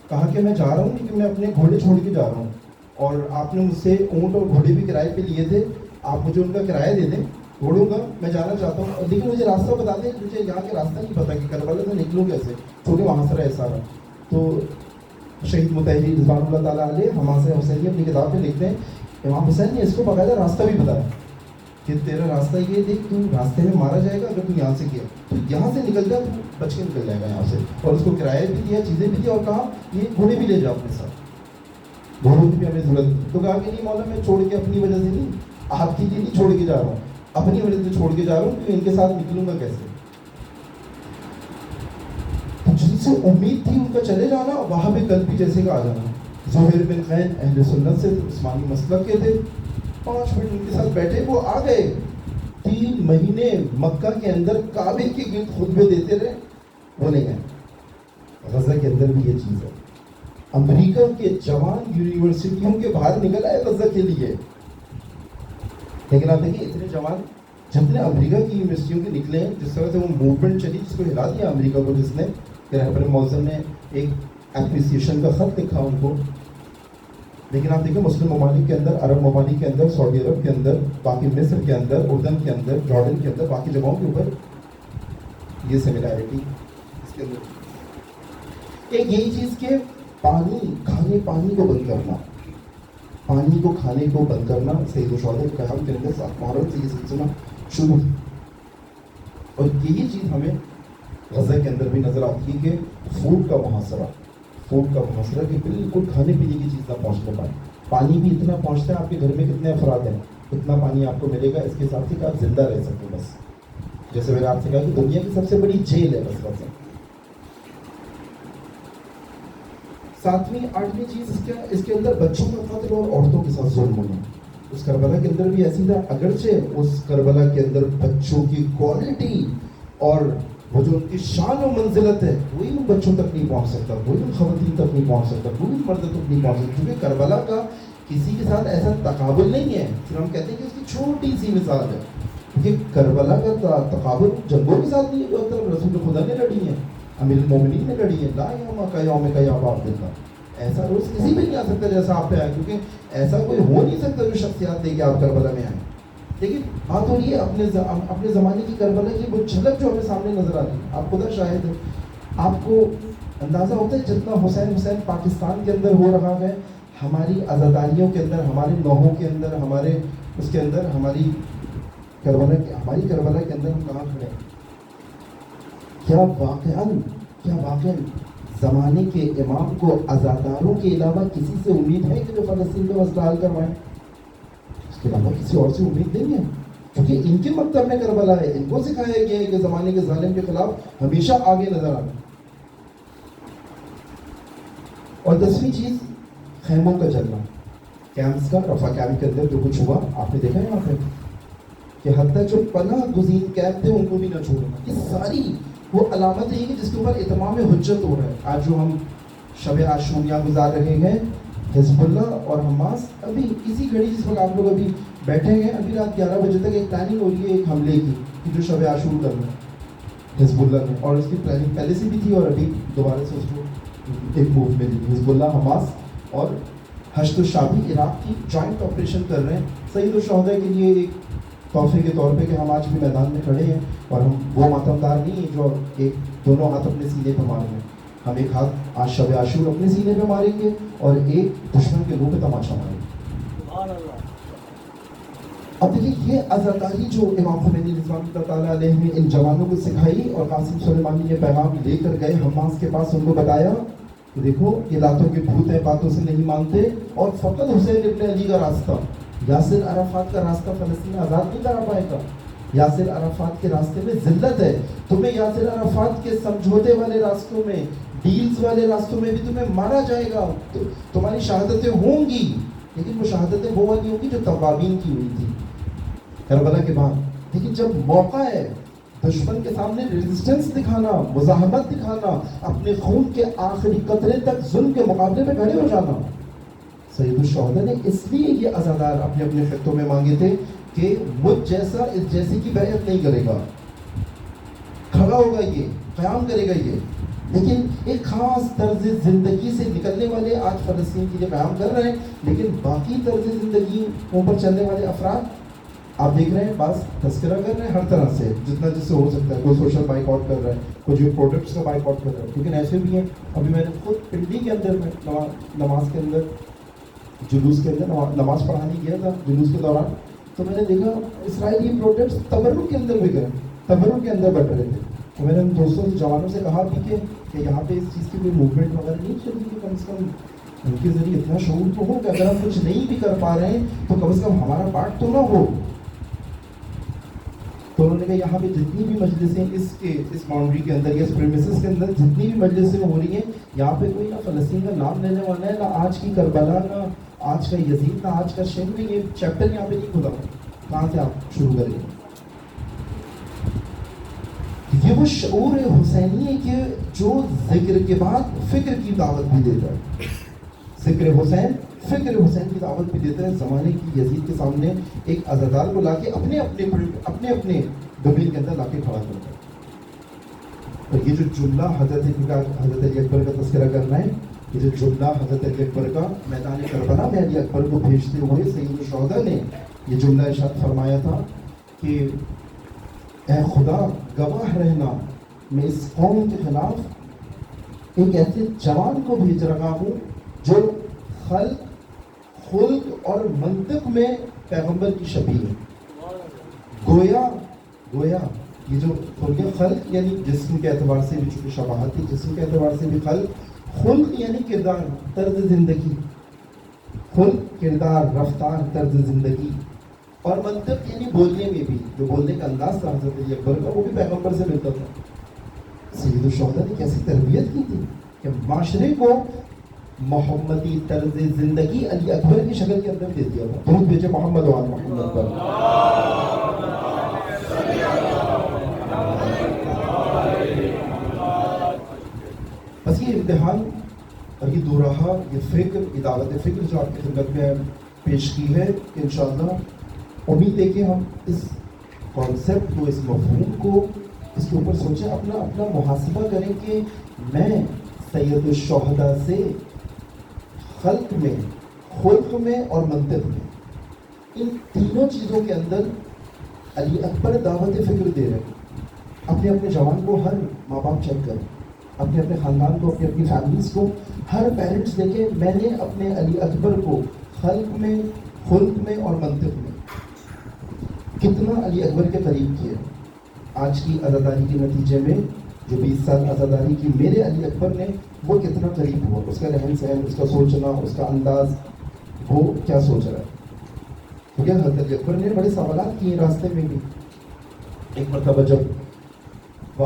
کہا کہ میں جا رہا ہوں کہ میں اپنے گھوڑے چھوڑ کے جا رہا ہوں اور آپ نے مجھ سے اونٹ اور گھوڑے بھی کرائے پہ لیے تھے، آپ مجھے ان کا کرایہ دے دیں گھوڑوں کا، میں جانا چاہتا ہوں لیکن مجھے راستہ بتا دیں، مجھے یہاں کا راستہ نہیں پتا کہ کربلا سے نکلوں کیسے، چونکہ وہاں سے رہے سارا. تو شہید مطہری رضوان اللہ تعالیٰ علیہ حماسہ حسینی اپنی کتاب میں لکھتے ہیں امام حسین نے اس کو باقاعدہ راستہ بھی بتایا کہ تیرا راستہ یہ دیکھ، تو راستے میں مارا جائے گا اگر تو یہاں سے کیا تو یہاں سے نکل جا، تو بچ کے نکل جائے گا یہاں سے. اور اس کو کرایہ بھی دیا، چیزیں بھی دی اور کہا یہ گھوڑے بھی لے جاؤ اپنے ساتھ، گھوڑوں کی بھی ہمیں ضرورت. تو کہا کہ نہیں مولا میں چھوڑ کے اپنی وجہ سے نہیں، آپ کی لیے نہیں چھوڑ کے جا رہا ہوں، اپنی وجہ سے چھوڑ کے جا رہا ہوں کہ ان کے ساتھ نکلوں گا کیسے. جن سے امید تھی ان کا چلے جانا، وہاب قلبی جیسے کا آ جانا. زہیر بن خین اہل سنت سے عثمانی مسلک کے تھے، 5 منٹ ان کے ساتھ بیٹھے، وہ آ گئے. 3 مہینے مکہ کے اندر کعبے کے گرد خطبے دیتے رہے، وہ نہیں گئے. غزہ کے اندر بھی یہ چیز ہے. امریکہ کے جوان یونیورسٹیوں کے باہر نکل آئے غزہ کے لیے، لیکن آپ دیکھیں اتنے جوان جتنے امریکہ کی یونیورسٹیوں کے نکلے ہیں، جس طرح سے وہ موومنٹ چلی جس کو ہلا دیا امریکہ کو، جس نے کہ رہبر معظم نے ایک اپریسیشن کا خط لکھا ان کو. لیکن آپ دیکھیں مسلم ممالک کے اندر، عرب ممالک کے اندر، سعودی عرب کے اندر، باقی مصر کے اندر، اردن کے اندر، جارڈن کے اندر، باقی جگہوں کے اوپر یہ سملیرٹی اس کے اندر ایک یہی چیز کہ پانی کو بند کرنا، پانی کو کھانے کو بند کرنا سید الشہداء کے قیام کے اندر 7 محرم سے یہ سلسلہ شروع. اور یہی چیز ہمیں غزہ کے اندر بھی نظر آتی ہے کہ فوڈ کا محاصرہ کہ بالکل کھانے پینے کی چیز نہ پہنچنے پائے. پانی بھی اتنا پہنچتا ہے، آپ کے گھر میں کتنے افراد ہیں اتنا پانی آپ کو ملے گا، اس کے حساب سے کہ آپ زندہ رہ سکتے. بس جیسے میں نے آپ سے کہا کہ دنیا کی سب سے بڑی جیل ہے بس. 7ویں 8ویں چیز اس کے اندر بچوں کا قتل اور عورتوں کے ساتھ ظلم ہونا. اس کربلا کے اندر بھی ایسی تھا، اگرچہ اس کربلا کے اندر بچوں کی کوالٹی اور وہ جو ان کی شان و منزلت ہے وہی ان بچوں تک نہیں پہنچ سکتا، وہی ان خواتین تک نہیں پہنچ سکتا، وہی مرد تک نہیں پہنچ سکتا. کیونکہ کربلا کا کسی کے ساتھ ایسا تقابل نہیں ہے، پھر ہم کہتے ہیں کہ اس کی چھوٹی سی مثال ہے. کیونکہ کربلا کا تقابل جنگوں کے ساتھ نہیں ہے جو طرف رسول خدا نے لڑی ہیں، امیر المومنین نے لڑی ہے. لا یوم کا یوم کا یا باپ دیتا، ایسا روز کسی پہ نہیں آ سکتا جیسا آپ پہ آیا، کیونکہ ایسا کوئی ہو نہیں سکتا جو شخصیات لے کے آپ کربلا میں آئیں. لیکن بات ہو رہی ہے اپنے زمانے کی کربلا کی وہ جھلک جو ہمیں سامنے نظر آتی ہے. آپ خدا شاہد ہیں، آپ کو اندازہ ہوتا ہے جتنا حسین پاکستان کے اندر ہو رہا ہے، ہماری عزاداریوں کے اندر، ہمارے نوحوں کے اندر، ہمارے اس کے اندر، ہماری کربلا کے اندر ہم کہاں کھڑے ہیں؟ کیا واقعاً زمانے کے امام کو عزاداروں کے علاوہ کسی سے امید ہے کہ جو فلسطین کا مسئلہ حل کروائیں؟ اس کے علاوہ کسی اور سے امید نہیں ہے، کیونکہ ان کے مکتب میں کربلا ہے، ان کو سکھایا گیا ہے کہ زمانے کے ظالم کے خلاف ہمیشہ آگے نظر آنا. اور 10ویں چیز خیموں کا جلنا، کیمپس کا. رفح کیمپ کے اندر جو کچھ ہوا آپ نے دیکھا ہے وہاں پہ کہ حتیٰ جو پناہ گزین کیمپ تھے ان کو بھی نہ چھوڑنا. یہ ساری وہ علامت ہے کہ جس کے اوپر اتمام حجت ہو رہا ہے. آج جو ہم شب عاشور یہاں گزار رہے ہیں، حزب اللہ اور حماس ابھی اسی گھڑی جس وقت آپ لوگ ابھی بیٹھے ہیں، ابھی رات 11 بجے تک ایک پلاننگ ہو رہی ہے ایک حملے کی کہ جو شب عاشور کرنا ہے حزب اللہ نے، اور اس کی پلاننگ پہلے سے بھی تھی اور ابھی دوبارہ سے اس کو ایک موو میں دی. حزب اللہ، حماس اور حشد الشعبی عراق کی جوائنٹ آپریشن کر رہے ہیں سید الشہداء کے لیے ایک تحفے کے طور پہ کہ ہم آج بھی میدان میں کھڑے ہیں اور ہم وہ ماتمدار نہیں ہیں جو ایک دونوں ہاتھ اپنے سینے پہ ماریں گے. ہم ایک ہاتھ آج شب عاشور اپنے سینے پہ ماریں گے اور ایک دشمن کے منہ پہ تماشا ماریں گے. اب دیکھیے یہ عزاداری جو امام خمینی رضوان اللہ تعالیٰ علیہ نے ان جوانوں کو سکھائی اور قاسم سلیمانی یہ پیغام لے کر گئے حماس کے پاس، ان کو بتایا کہ دیکھو یہ لاتوں کے بھوت ہیں، باتوں سے نہیں مانتے، اور فقط حسین ابن علی کا راستہ، یاسر عرفات کا راستہ فلسطین آزاد نہیں کرا پائے گا۔ یاسر عرفات کے راستے میں ذلت ہے، تمہیں یاسر عرفات کے سمجھوتے والے راستوں میں، ڈیلز والے راستوں میں بھی تمہیں مارا جائے گا، تمہاری شہادتیں ہوں گی، لیکن وہ شہادتیں وہ والی ہوں گی جو توابین کی ہوئی تھی کربلا کے بعد۔ لیکن جب موقع ہے دشمن کے سامنے ریزسٹنس دکھانا، مزاحمت دکھانا، اپنے خون کے آخری قطرے تک ظلم کے مقابلے میں کھڑے ہو جانا، سید الشہداء نے اس لیے یہ عزادار اپنے اپنے خطوں میں مانگے تھے کہ مجھ جیسا اس جیسی کی بیعت نہیں کرے گا، کھڑا ہوگا یہ، قیام کرے گا یہ۔ لیکن ایک خاص طرز زندگی سے نکلنے والے آج فلسطین کے لیے قیام کر رہے ہیں، لیکن باقی طرز زندگی پر چلنے والے افراد آپ دیکھ رہے ہیں، بعض تذکرہ کر رہے ہیں ہر طرح سے، جتنا جس سے ہو سکتا ہے، کوئی سوشل بائک آؤٹ کر رہا ہے، کوئی جو پروڈکٹس کا بائک آؤٹ کر رہا ہے، لیکن ایسے بھی ہیں۔ ابھی میں نے خود پنڈی کے اندر میں نماز کے اندر، جلوس کے اندر نماز پڑھانے گیا تھا، جلوس کے دوران تو میں نے دیکھا اسرائیلی پروڈکٹس تبرک کے اندر بک رہے ہیں، تبرک کے اندر بٹ رہے تھے۔ تو میں نے ان دوستوں سے، جوانوں سے کہا بھی کہ یہاں پہ اس چیز کی کوئی موومنٹ وغیرہ نہیں چل رہی، کم سے کم ان کے ذریعے اتنا شعور تو ہو کہ اگر ہم کچھ نہیں بھی کر پا رہے ہیں تو کم سے کم ہمارا پارٹ تو نہ ہو۔ تو انہوں نے کہا یہاں پہ جتنی بھی مجلسیں اس باؤنڈری کے اندر یا اس پریمیسز کے اندر جتنی بھی مجلسیں ہو رہی ہیں، یہاں پہ کوئی نہ فلسطین کا نام لینے والا ہے، نہ آج کی کربلا، نہ آج کا یزید، نہ آج کا شہر میں، یہ چیپٹر یہاں پہ نہیں کھلا، کہاں سے آپ شروع کریں گے؟ یہ وہ شعور حسینی ہے کہ جو ذکر کے بعد فکر کی دعوت بھی دیتا ہے، ذکر حسین فکر حسین کی دعوت بھی دیتا ہے، زمانے کی یزید کے سامنے ایک عزادار کو لا کے اپنے اپنے ڈومین کے اندر لا کے کھڑا کرتا ہے۔ اور یہ جو جملہ حضرت علی اکبر کا تذکرہ کرنا ہے، یہ جو جملہ حضرت علی اکبر کا میدان کربلا میں علی اکبر کو بھیجتے ہوئے سید الشہداء نے یہ جملہ ارشاد فرمایا تھا کہ اے خدا گواہ رہنا، میں اس قوم کے خلاف ایک ایسے جوان کو بھیج رہا ہوں جو خلق، خلق اور منطق میں پیغمبر کی شبیہ ہے۔ گویا یہ جو خلق یعنی جسم کے اعتبار سے بھی چونکہ شباہت تھی، جسم کے اعتبار سے بھی خلق یعنی کردار، طرز زندگی، خلق کردار، رفتار، طرز زندگی، اور منطق یعنی بولنے میں بھی، جو بولنے کا انداز تھا حضرت علی اکبر کا، وہ بھی پیغمبر سے ملتا تھا۔ سید الشہداء نے کیسی تربیت کی تھی کہ معاشرے کو محمدی طرز زندگی علی اکبر کی شکل کے اندر دے دیا تھا۔ درود بھیجے محمد و آل محمد پر۔ بس یہ امتحان اور یہ دو راہ، یہ فکر، یہ دعوت فکر جو آپ کی خدمت میں پیش کی ہے، کہ انشاءاللہ امید ہے کہ ہم اس کانسیپٹ کو، اس مفہوم کو، اس کے اوپر سوچیں، اپنا محاسبہ کریں کہ میں سید الشہداء سے خلق میں، خلق میں اور منطق میں، ان تینوں چیزوں کے اندر علی اکبر دعوت فکر دے رہے ہیں۔ اپنے جوان کو، ہر ماں باپ چیک کریں، اپنے خاندان کو، اپنی فیملیز کو، ہر پیرنٹس دیکھیں میں نے اپنے علی اکبر کو خلق میں، خلق میں اور منطق میں کتنا علی اکبر کے قریب کیا۔ آج کی عزاداری کے نتیجے میں جو 20 سال عزاداری کی میرے علی اکبر نے، وہ کتنا قریب ہوا، اس کا رہن سہن، اس کا سوچنا، اس کا انداز، وہ کیا سوچ رہا ہے۔ کیونکہ حضرت علی اکبر نے بڑے سوالات کیے راستے میں بھی۔ ایک مرتبہ جب آ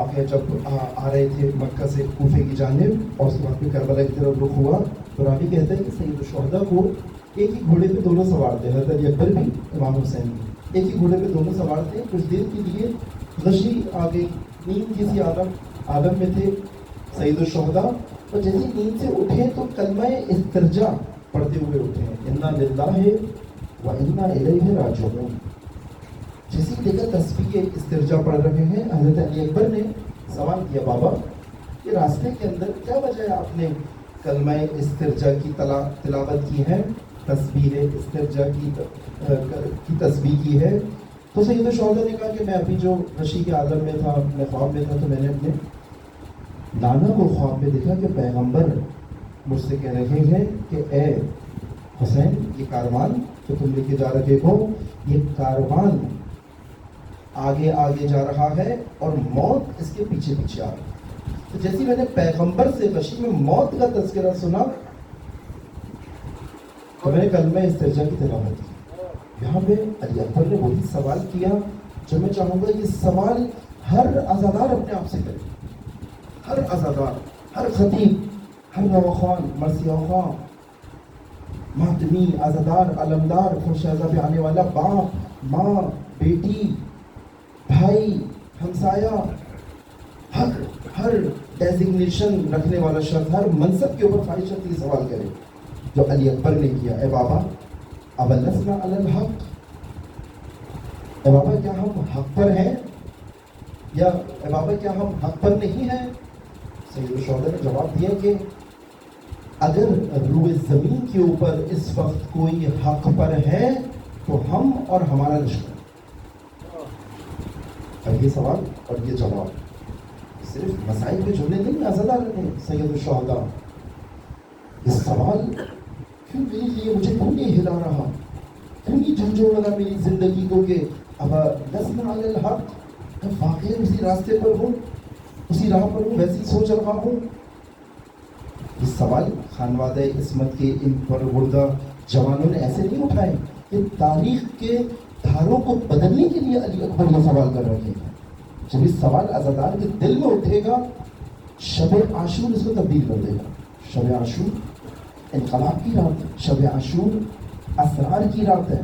رہے تھے مکہ سے کوفے کی جانب، اور اس کے بعد میں کربلا کی طرف رخ ہوا، تو راوی کہتا ہے کہ سید الشہداء کو ایک ہی گھوڑے پہ دونوں سوار تھے، حضرت علی اکبر بھی، امام حسین بھی، ایک ہی گھوڑے پہ دونوں سوار تھے۔ کچھ دیر کے لیے غشی آ گئی، نیند کسی عالم میں تھے سید الشہداء، اور جیسے نیند سے اٹھے تو کلمہ استرجاع پڑھتے ہوئے اٹھے، انا للہ و انا الیہ راجعون۔ جیسے دیکھا تسبیح استرجاع پڑھ رہے ہیں، حضرت علی اکبر نے سوال کیا، بابا یہ راستے کے اندر کیا وجہ ہے آپ نے کلمہ استرجاع کی تلاوت کی ہے، تسبیح استرجاع کی تسبیح کی ہے؟ تو سید الشہداء نے کہا کہ میں ابھی جو غشی کے عالم میں تھا، میں خواب میں تھا، تو میں نے اپنے نانا کو خواب میں دیکھا کہ پیغمبر مجھ سے کہہ رہے ہیں کہ اے حسین، یہ کاروان کہ تم لے کے جا رہے ہو، یہ کاروان آگے آگے جا رہا ہے اور موت اس کے پیچھے پیچھے آ رہی ہے۔ تو جیسی میں نے پیغمبر سے غشی میں موت کا تذکرہ سنا تو میں نے کلمہ استرجاع کی تلاوت کی۔ یہاں پہ علی اکبر نے وہی سوال کیا جو میں چاہوں گا یہ سوال ہر عزادار اپنے آپ سے کرے، ہر عزادار، ہر خطیب، ہر نوخوان، مرثیہ خواں، ماتمی، عزادار، علمدار، خوشازہ پہ آنے والا، باپ، ماں، بیٹی، بھائی، ہمسایہ، ہر ڈیزگنیشن رکھنے والا شخص، ہر منصب کے اوپر فائز شخص یہ سوال کرے جو علی اکبر نے کیا، اے بابا اولسنا علی الحق، اے بابا کیا ہم حق پر ہیں یا اے بابا کیا ہم حق پر نہیں ہیں؟ سید الشہداء نے جواب دیا کہ اگر روئے زمین کے اوپر اس وقت کوئی حق پر ہے تو ہم اور ہمارا لشکر۔ اور یہ سوال اور یہ جواب صرف مسائل کے جملے نہیں عزادار نے سید الشہداء، اس سوال کیوں میرے لیے مجھے کیوں نہیں ہلا رہا، کیوں نہیں جھنجھوڑ رہا میری زندگی کو کہ اب لسنا علی الحق، میں واقعی اسی راستے پر ہوں، اسی راہ پر ہوں، ویسی سوچ رہا ہوں؟ یہ سوال خانوادہ عصمت کے ان پروردہ جوانوں نے ایسے نہیں اٹھائے، یہ تاریخ کے دھاروں کو بدلنے کے لیے علی اکبر یہ سوال کر رہے ہیں۔ جب یہ سوال عزادار کے دل میں اٹھے گا، شب عاشور اس کو تبدیل کر دے گا۔ شب عاشور انقلاب کی رات ہے، شب عاشور اسرار کی رات ہے،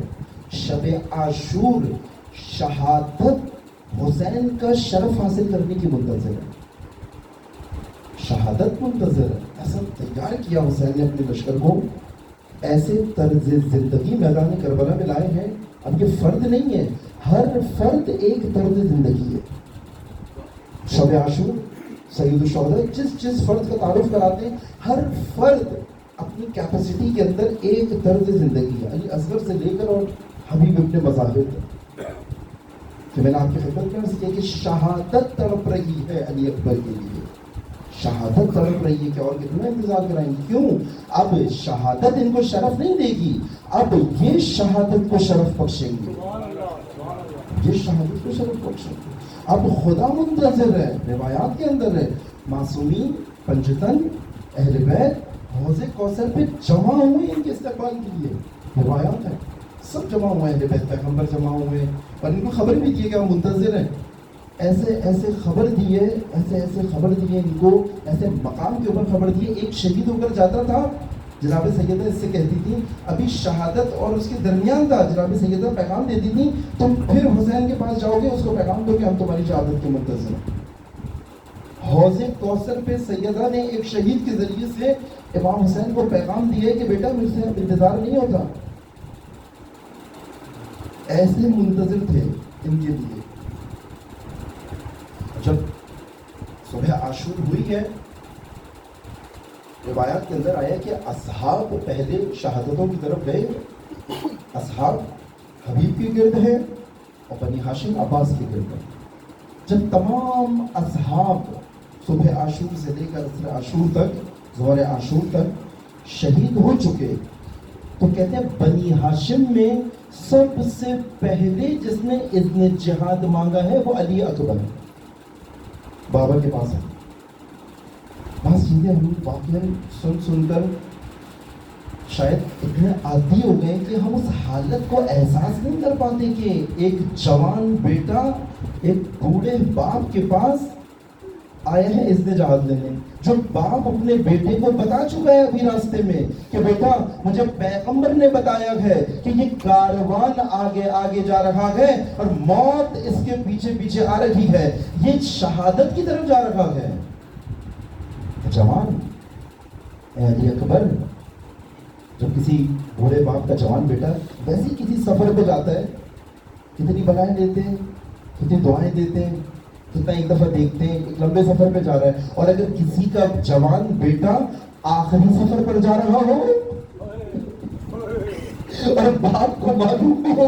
شب عاشور شہادت حسین کا شرف حاصل کرنے کی منتظر ہے، شہادت منتظر ہے۔ ایسا تیار کیا حسین نے اپنے لشکر کو، ایسے طرز زندگی میدان کربلا میں لائے ہیں۔ اب یہ فرد نہیں ہے، ہر فرد ایک طرز زندگی ہے۔ شب عاشور سید الشہداء جس فرد کا تعارف کراتے ہیں، ہر فرد اپنی کیپیسٹی کے اندر ایک طرز زندگی ہے، علی اصغر سے لے کر اور حبیب ابن مظاہر تک۔ کہ میں نے آپ کی خدمت میں عرض کیا کہ شہادت تڑپ رہی ہے علی اکبر کے لیے، شہادت تڑپ رہی ہے کہ اور کتنا انتظار کرائیں گے؟ کیوں؟ اب شہادت ان کو شرف نہیں دے گی، اب یہ شہادت کو شرف بخشیں گے، یہ شہادت کو شرف بخشیں گے۔ اب خدا منتظر ہے، روایات کے اندر ہے، معصومین، پنجتن، اہل بیت حوض کوثر پہ جمع ہوئے ان کے استقبال کے لیے، روایات ہیں، سب جمع ہوئے، اہل بیت پیغمبر جمع ہوئے، اور ان کو خبر بھی دی کہ ہم منتظر ہیں۔ ایسے خبر دیے، ایسے خبر دیے ان کو، ایسے مقام کے اوپر خبر دیے۔ ایک شہید ہو کر جاتا تھا، جناب سیدہ اس سے کہتی تھی، ابھی شہادت اور اس کے درمیان تھا، جناب سیدہ پیغام دیتی تھی، تم پھر حسین کے پاس جاؤ گے، اس کو پیغام دو کہ ہم تمہاری شہادت کے منتظر ہیں۔ حوض کوثر پہ سیدہ نے ایک شہید کے ذریعے سے امام حسین کو پیغام دیا کہ بیٹا مجھ سے انتظار نہیں ہوتا۔ ایسے منتظر تھے ان کے لیے۔ جب صبح عاشور ہوئی ہے، روایات کے اندر آیا کہ اصحاب پہلے شہادتوں کی طرف گئے، اصحاب حبیب کے گرد ہے اور بنی ہاشم عباس کے گرد ہے۔ جب تمام اصحاب صبح عاشور سے لے کر عصر عاشور تک، ظہر عاشور تک شہید ہو چکے، تو کہتے ہیں بنی ہاشم میں سب سے پہلے جس نے اذن جہاد مانگا ہے وہ علی اکبر ہے، بابا کے پاس ہے۔ بس چیزیں ہم واقعی سن کر شاید اتنے عادی ہو گئے کہ ہم اس حالت کو احساس نہیں کر پاتے کہ ایک جوان بیٹا ایک بوڑھے باپ کے پاس آیا ہے اذن جہاد لینے، جو باپ اپنے بیٹے کو بتا چکا ہے ابھی راستے میں کہ بیٹا مجھے پیغمبر نے بتایا ہے کہ یہ کاروان آگے آگے جا رہا ہے اور موت اس کے پیچھے پیچھے آ رہی ہے، یہ شہادت کی طرف جا رہا ہے۔ جوان علی اکبر جب کسی بوڑھے باپ کا جوان بیٹا ویسے کسی سفر پہ جاتا ہے، کتنی بلائیں دیتے ہیں، کتنی دعائیں دیتے ہیں، کتنا ایک دفعہ دیکھتے ہیں، ایک لمبے سفر پہ جا رہا ہے، اور اگر کسی کا جوان بیٹا آخری سفر پر جا رہا ہو اور باپ کو معلوم ہو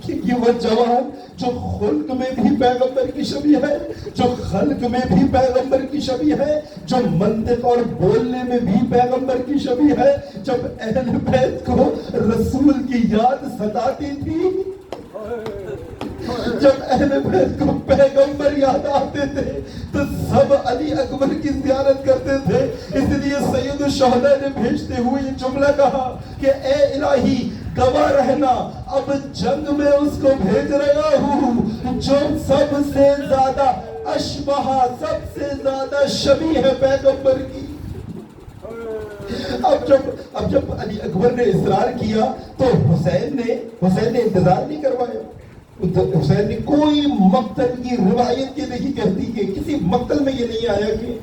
کہ وہ جوان جو خلق میں بھی پیغمبر کی شبیہ ہے، جو خلق میں بھی پیغمبر کی شبیہ ہے، جو منطق اور بولنے میں بھی پیغمبر کی شبیہ ہے. جب اہل بیت کو رسول کی یاد ستاتی تھی، جب اہل بیت کو پیغمبر یاد آتے تھے تو سب علی اکبر کی زیارت کرتے تھے. اس لیے سید الشہداء نے بھیجتے ہوئے یہ جملہ کہا کہ اے الہی گواہ رہنا، اب جنگ میں اس کو بھیج رہا ہوں جو سب سے زیادہ اشبہ، سب سے زیادہ شبیہ ہے پیغمبر کی. اب جب علی اکبر نے اصرار کیا تو حسین نے انتظار نہیں کروایا. حسین نے کوئی مقتل کی روایت یہ نہیں کہتی کہ کسی مقتل میں یہ نہیں آیا کہ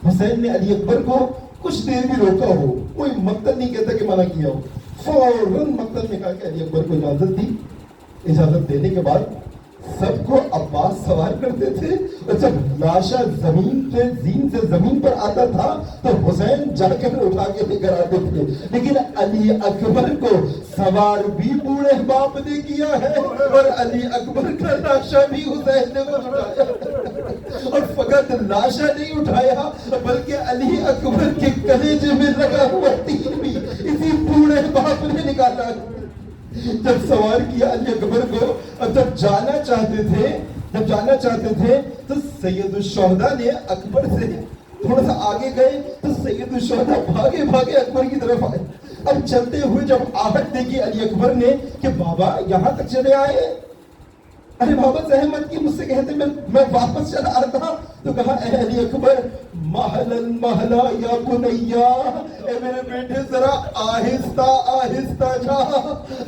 حسین نے علی اکبر کو کچھ دیر بھی روکا ہو. کوئی مقتل نہیں کہتا کہ منع کیا ہو. فوراً مقتل نے کہا کہ علی اکبر کو اجازت دی. اجازت دینے کے بعد سب کو عباس سوار کرتے تھے، اور جب لاشا زمین سے زمین پر آتا تھا تو حسین جا کر اٹھا کے لے کر آتے تھے. لیکن علی اکبر کو سوار بھی بوڑھے باپ نے کیا ہے، اور علی اکبر کا لاشا بھی حسین نے اٹھایا. اور فقط لاشا نہیں اٹھایا بلکہ علی اکبر کے کلیجے میں لگا ہوا تیر بھی اسی بوڑھے باپ نے نکالا. جب سوار کیا علی اکبر کو، اب جب جانا چاہتے تھے تو سید الشہداء نے اکبر سے تھوڑا سا آگے گئے تو سید الشہداء بھاگے بھاگے اکبر کی طرف آئے. اب چلتے ہوئے جب آہٹ دیکھی علی اکبر نے کہ بابا یہاں تک چلے آئے. ارے بابا زحمت کی، مجھ سے کہتے میں واپس چلا آ رہا تھا. تو کہا اے علی اکبر محلن محلا یا بنیا، اے میرے بیٹے ذرا آہستہ آہستہ جا،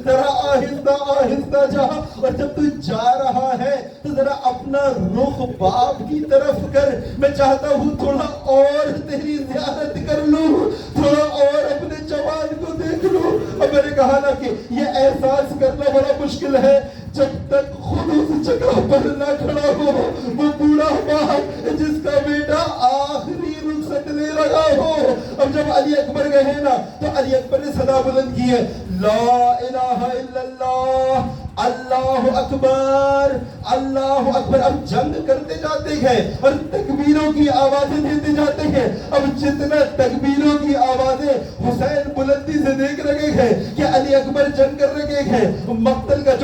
ذرا آہستہ آہستہ جا. اور جب تو جا رہا ہے تو ذرا اپنا رخ باپ کی طرف کر. میں چاہتا ہوں تھوڑا اور تیری زیارت کر لوں، تھوڑا اور اپنے جوان کو دیکھ لوں. اور میں نے کہا نا کہ یہ احساس کرنا بڑا مشکل ہے جب تک خود اس جگہ پر نہ کھڑا ہو وہ بوڑھا باپ جس کا بیٹا آخری رخصت لے رہا ہو. اب جب علی اکبر گئے نا تو علی اکبر نے صدا بلند کی ہے، لا الہ الا اللہ، اللہ اکبر، اللہ اکبر. اب جنگ کرتے جاتے ہیں اور تکبیروں کی آوازیں دیتے جاتے ہیں. اب جتنا تکبیروں کی آوازیں حسین بلندی سے دیکھ رہے ہیں کہ علی اکبر جنگ کر رہے ہیں. مقتل کا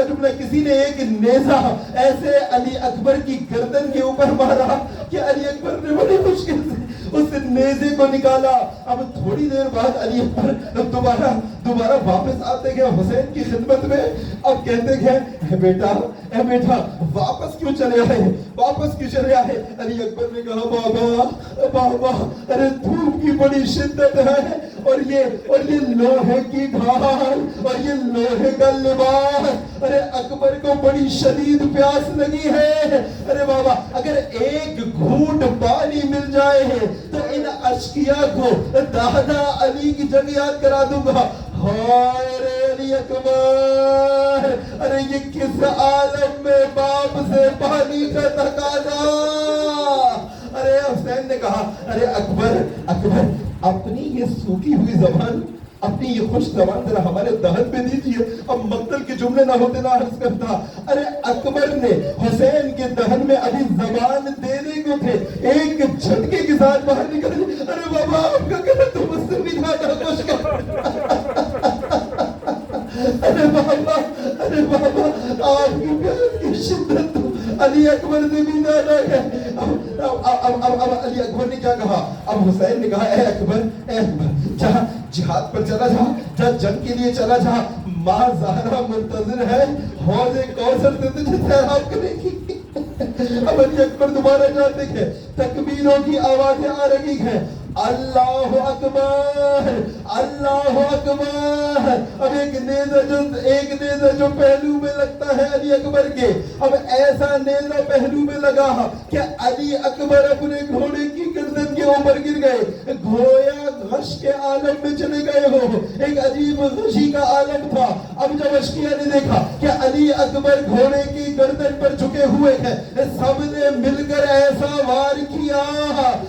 جملہ کسی نے ایک نیزہ ایسے علی اکبر کی گردن کے اوپر مارا کہ علی اکبر نے بڑی مشکل سے اس نیزے کو نکالا. اب تھوڑی دیر بعد علی اکبر دوبارہ واپس آتے گئے حسین کی خدمت میں. اب کہتے گئے اے بیٹا واپس کیوں چلے آئے؟ علی اکبر نے کہا بابا ارے دھوپ کی بڑی شدت ہے، اور یہ لوہے کی ڈھال اور یہ لوہے کا لباس، ارے اکبر کو بڑی شدید پیاس لگی ہے. ارے بابا اگر ایک گھونٹ پانی مل جائے تو ان اشقیاء کو دادا علی کی جنگ یاد کرا دوں گا. ہائے رے علی اکبر، ارے یہ کس عالم میں باپ سے پانی کا تقاضا. ارے حسین نے کہا ارے اکبر اپنی یہ سوکھی ہوئی زبان، اپنی یہ خوش زبان ذرا ہمارے دہن پہ دیجیے. اب مقتل کے جملے نہ ہوتے نہ عرض کرتا. ارے اکبر نے حسین کے دہن میں ابھی زبان دینے کو تھے، ایک جھٹکے کے ساتھ باہر نکل. ارے بابا آپ کا کہنا تو مجھ سے بھی زیادہ خوش کر. ارے بابا آپ کی پیار کی شدت علی اکبر سے بھی زیادہ ہے. اب علی اکبر نے کیا کہا؟ اب حسین نے کہا اے اکبر جا جہاد پر چلا جا جنگ کے لیے چلا جا. ماں زہرا منتظر ہے، حوض کوثر سے تجھے سیراب کرے گی. اب علی اکبر دوبارہ جاتے ہیں، تکبیروں کی آوازیں آ رہی ہیں. اللہ اکبر اللہ اکبر. اب ایک نیزہ جو پہلو میں لگتا ہے علی اکبر کے، اب ایسا نیزہ پہلو میں لگا کہ علی اکبر اپنے گھوڑے کی گردن کے اوپر گر گئے، گویا غش کے عالم میں چلے گئے ہو. ایک عجیب غشی کا عالم تھا. اب جب اشقیاء نے دیکھا کہ علی اکبر گھوڑے کی گردن پر جھکے ہوئے ہیں، سب نے مل کر ایسا وار کیا.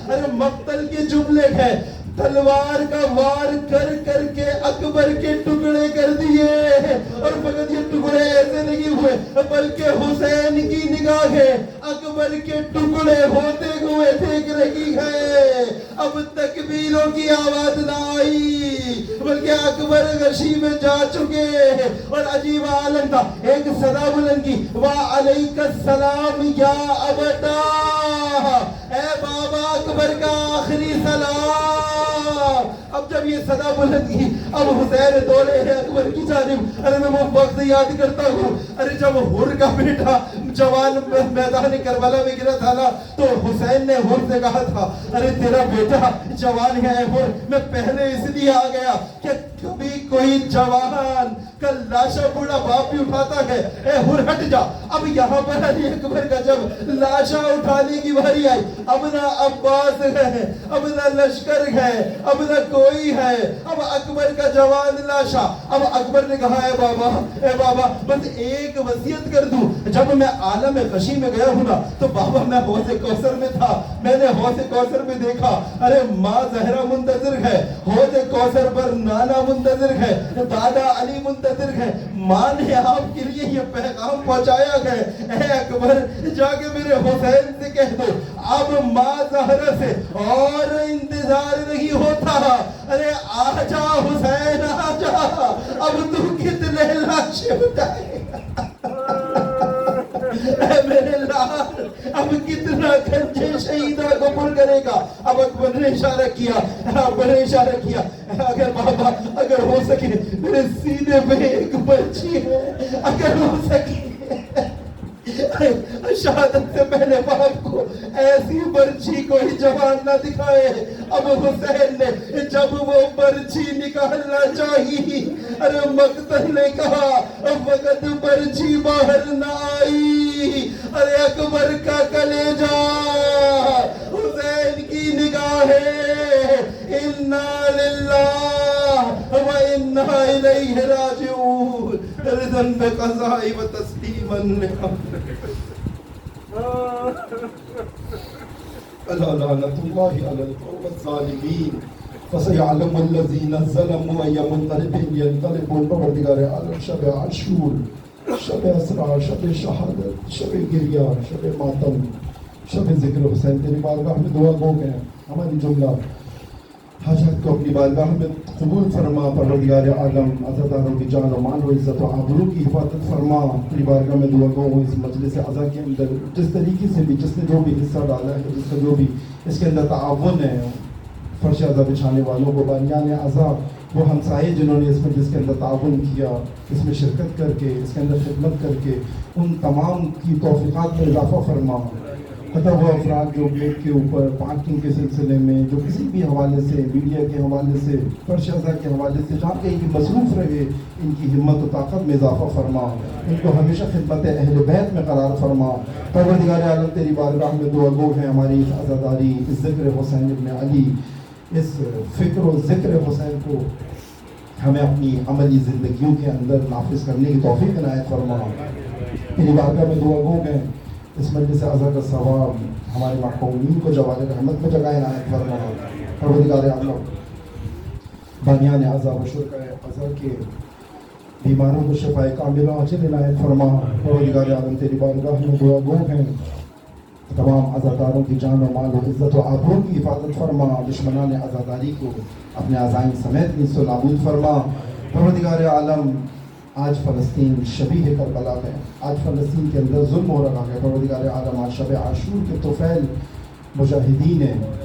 ارے مقتل کے جملے ہیں، تلوار کا وار کر کر کے اکبر کے ٹکڑے کر دیے، اور فقط یہ ٹکڑے ایسے نہیں ہوئے بلکہ حسین کی نگاہیں اکبر کے ٹکڑے ہوتے ہوئے دیکھ رہی ہے۔ اب تکبیروں کی آواز نہ آئی بلکہ اکبر غشی میں جا چکے، اور عجیب عالم تھا، ایک صدا بلند کی، وعلیک السلام یا ابتا، اے بابا اکبر کا آخری سلام۔ اب جب یہ صدا بلند کی، اب حسین دوڑے ہیں اکبر کی جانب۔ ارے میں وہ وقت یاد کرتا ہوں، ارے جب حر کا بیٹا جوان میدان کربلا میں گرا تھا نا، تو حسین نے حر سے کہا تھا، ارے تیرا بیٹا جوان ہے حر، میں پہلے اس لیے آ گیا کہ کبھی کوئی جوان کا لاشا بوڑھا باپ بھی اٹھاتا ہے، اے حر ہٹ جا۔ اب یہاں پر علی اکبر کا جب لاشا اٹھانے کی باری آئی، اب نہ عباس ہے، اب نہ لشکر ہے، اب نہ کوئی ہے، اب اکبر کا جوان لاشا۔ اب اکبر نے کہا، اے بابا بس ایک وصیت کر دوں، جب میں عالم غشی میں گیا ہوں نا، تو بابا میں حوض کوثر میں تھا، میں نے حوض کوثر میں دیکھا، ارے ماں زہرا منتظر ہے، حوض کوثر پر نانا منتظر ہے، دادا علی منتظر ہے، ماں نے آپ کے لیے یہ پیغام پہنچایا ہے، اے اکبر جا کے میرے حسین سے کہہ دو اب ماں زہرا سے اور انتظار نہیں ہوتا، ارے آ جا حسین آ جا، اب تو کتنے لاشیں اٹھائے گا، اے میرے لال اب کتنا گنجے شہیدہ کو پر کرے گا۔ اب اکبر نے اشارہ کیا، اکبر نے اشارہ کیا، اگر بابا اگر ہو سکے میرے سینے پہ ایک برچی ہے، اگر ہو سکے شہادت سے پہلے باپ کو ایسی برچی کوئی جوان نہ دکھائے۔ اب حسین نے جب وہ برچی نکالنا چاہی، ارے مقتل نے کہا وقت برچی باہر نہ آئی، ارے اکبر کا کلیجہ حسین کی نگاہیں انا للہ و انا الیہ راجعون، رضا بقضاء و تسلیما لامر۔ الا لعنۃ اللہ علی القوم الظالمین، فسیعلم الذین ظلموا ای منقلب ینقلبون۔ پروردگار عالم شب عاشور، شب اسرا، شب شہادت، شب گریہ، شب ماتم، شب ذکر حسین تیری بارگاہ میں دعا گو ہیں، ہماری جملہ حاجات کو اپنی بارگاہ میں قبول فرما۔ پروردگار عالم عزاداروں کی جان و مال و عزت و آبرو کی حفاظت فرما۔ اپنی بارگاہ میں دعا گو ہوں اس مجلس عزا کے اندر جس طریقے سے بھی، جس نے جو بھی حصہ ڈالا ہے، جس کا جو بھی اس کے اندر تعاون ہے، فرش عزا بچھانے والوں کو، بانیان عزا، وہ ہمسائے جنہوں نے اس مجلس کے اندر تعاون کیا، اس میں شرکت کر کے، اس کے اندر خدمت کر کے، ان تمام کی توفیقات میں اضافہ فرما۔ حتی وہ افراد جو پلیٹ کے اوپر پارکنگ کے سلسلے میں، جو کسی بھی حوالے سے، میڈیا کے حوالے سے، فرش عزا کے حوالے سے جہاں کہیں بھی مصروف رہے، ان کی ہمت و طاقت میں اضافہ فرما، ان کو ہمیشہ خدمت اہل بیت میں قرار فرما۔ پروردگار عالم تیری بارگاہ میں دعا گو ہے ہماری اس عزاداری، اس ذکر حسین ابن علی، اس فکر و ذکر حسین کو ہمیں اپنی عملی زندگیوں کے اندر نافذ کرنے کی توفیق عنایت فرما۔ تیری بارگاہ میں دعا گو ہیں اس مجلس عزا کا ثواب ہمارے محرومین کو جوال رحمت میں جگہ عنایت فرما۔ پروردگار عالم بانیان عزا و شرکائے عزا کے بیماروں کو شفائے کاملہ عاجل عنایت فرما۔ پروردگار عالم تیری بارگاہ میں دعا گو ہیں تمام عزاداروں کی جان و مال و عزت و آبرو کی حفاظت فرما، دشمنان عزاداری کو اپنے عزائم سمیت نیست و نابود فرما۔ پروردگار عالم آج فلسطین شبیہ کربلا ہے، آج فلسطین کے اندر ظلم ہو رہا ہے۔ پروردگار عالم آج شب عاشور کے طفیل مجاہدین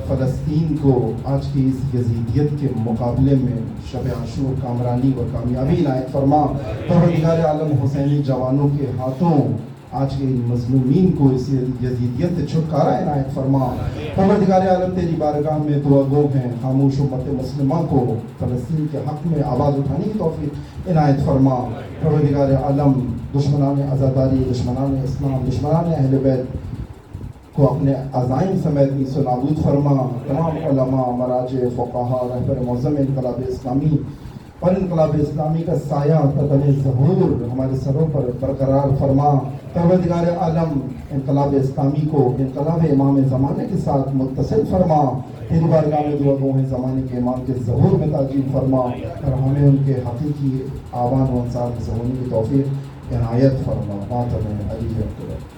فلسطین کو آج کی اس یزیدیت کے مقابلے میں شب عاشور کامرانی و کامیابی عنایت فرما۔ پروردگار عالم حسینی جوانوں کے ہاتھوں آج کے ان مظلومین کو اس یزیدیت سے چھٹکارا عنایت فرما۔ پروردگار عالم تیری بارگاہ میں دعا گو ہیں خاموش امت مسلمہ کو فلسطین کے حق میں آواز اٹھانے کی توفیق عنایت فرما۔ پروردگار عالم دشمنان عزاداری، دشمنان اسلام، دشمنان اہل بیت کو اپنے عزائم سمیت نیست و نابود فرما۔ تمام علماء، مراجع، فقہاء، رہبر معظم انقلاب اسلامی اور انقلاب اسلامی کا سایہ قدم ظہور ہمارے سروں پر برقرار فرما. پروردگار عالم انقلاب اسلامی کو انقلاب امام زمانے کے ساتھ متصل فرما. تیری بارگاہ میں دعا گو ہیں زمانے کے امام کے ظہور میں تعجیل فرما اور ہمیں ان کے حقیقی آوان و انصار سے ہونے کی توفیق عنایت فرما. بات ہمیں علی اکبر.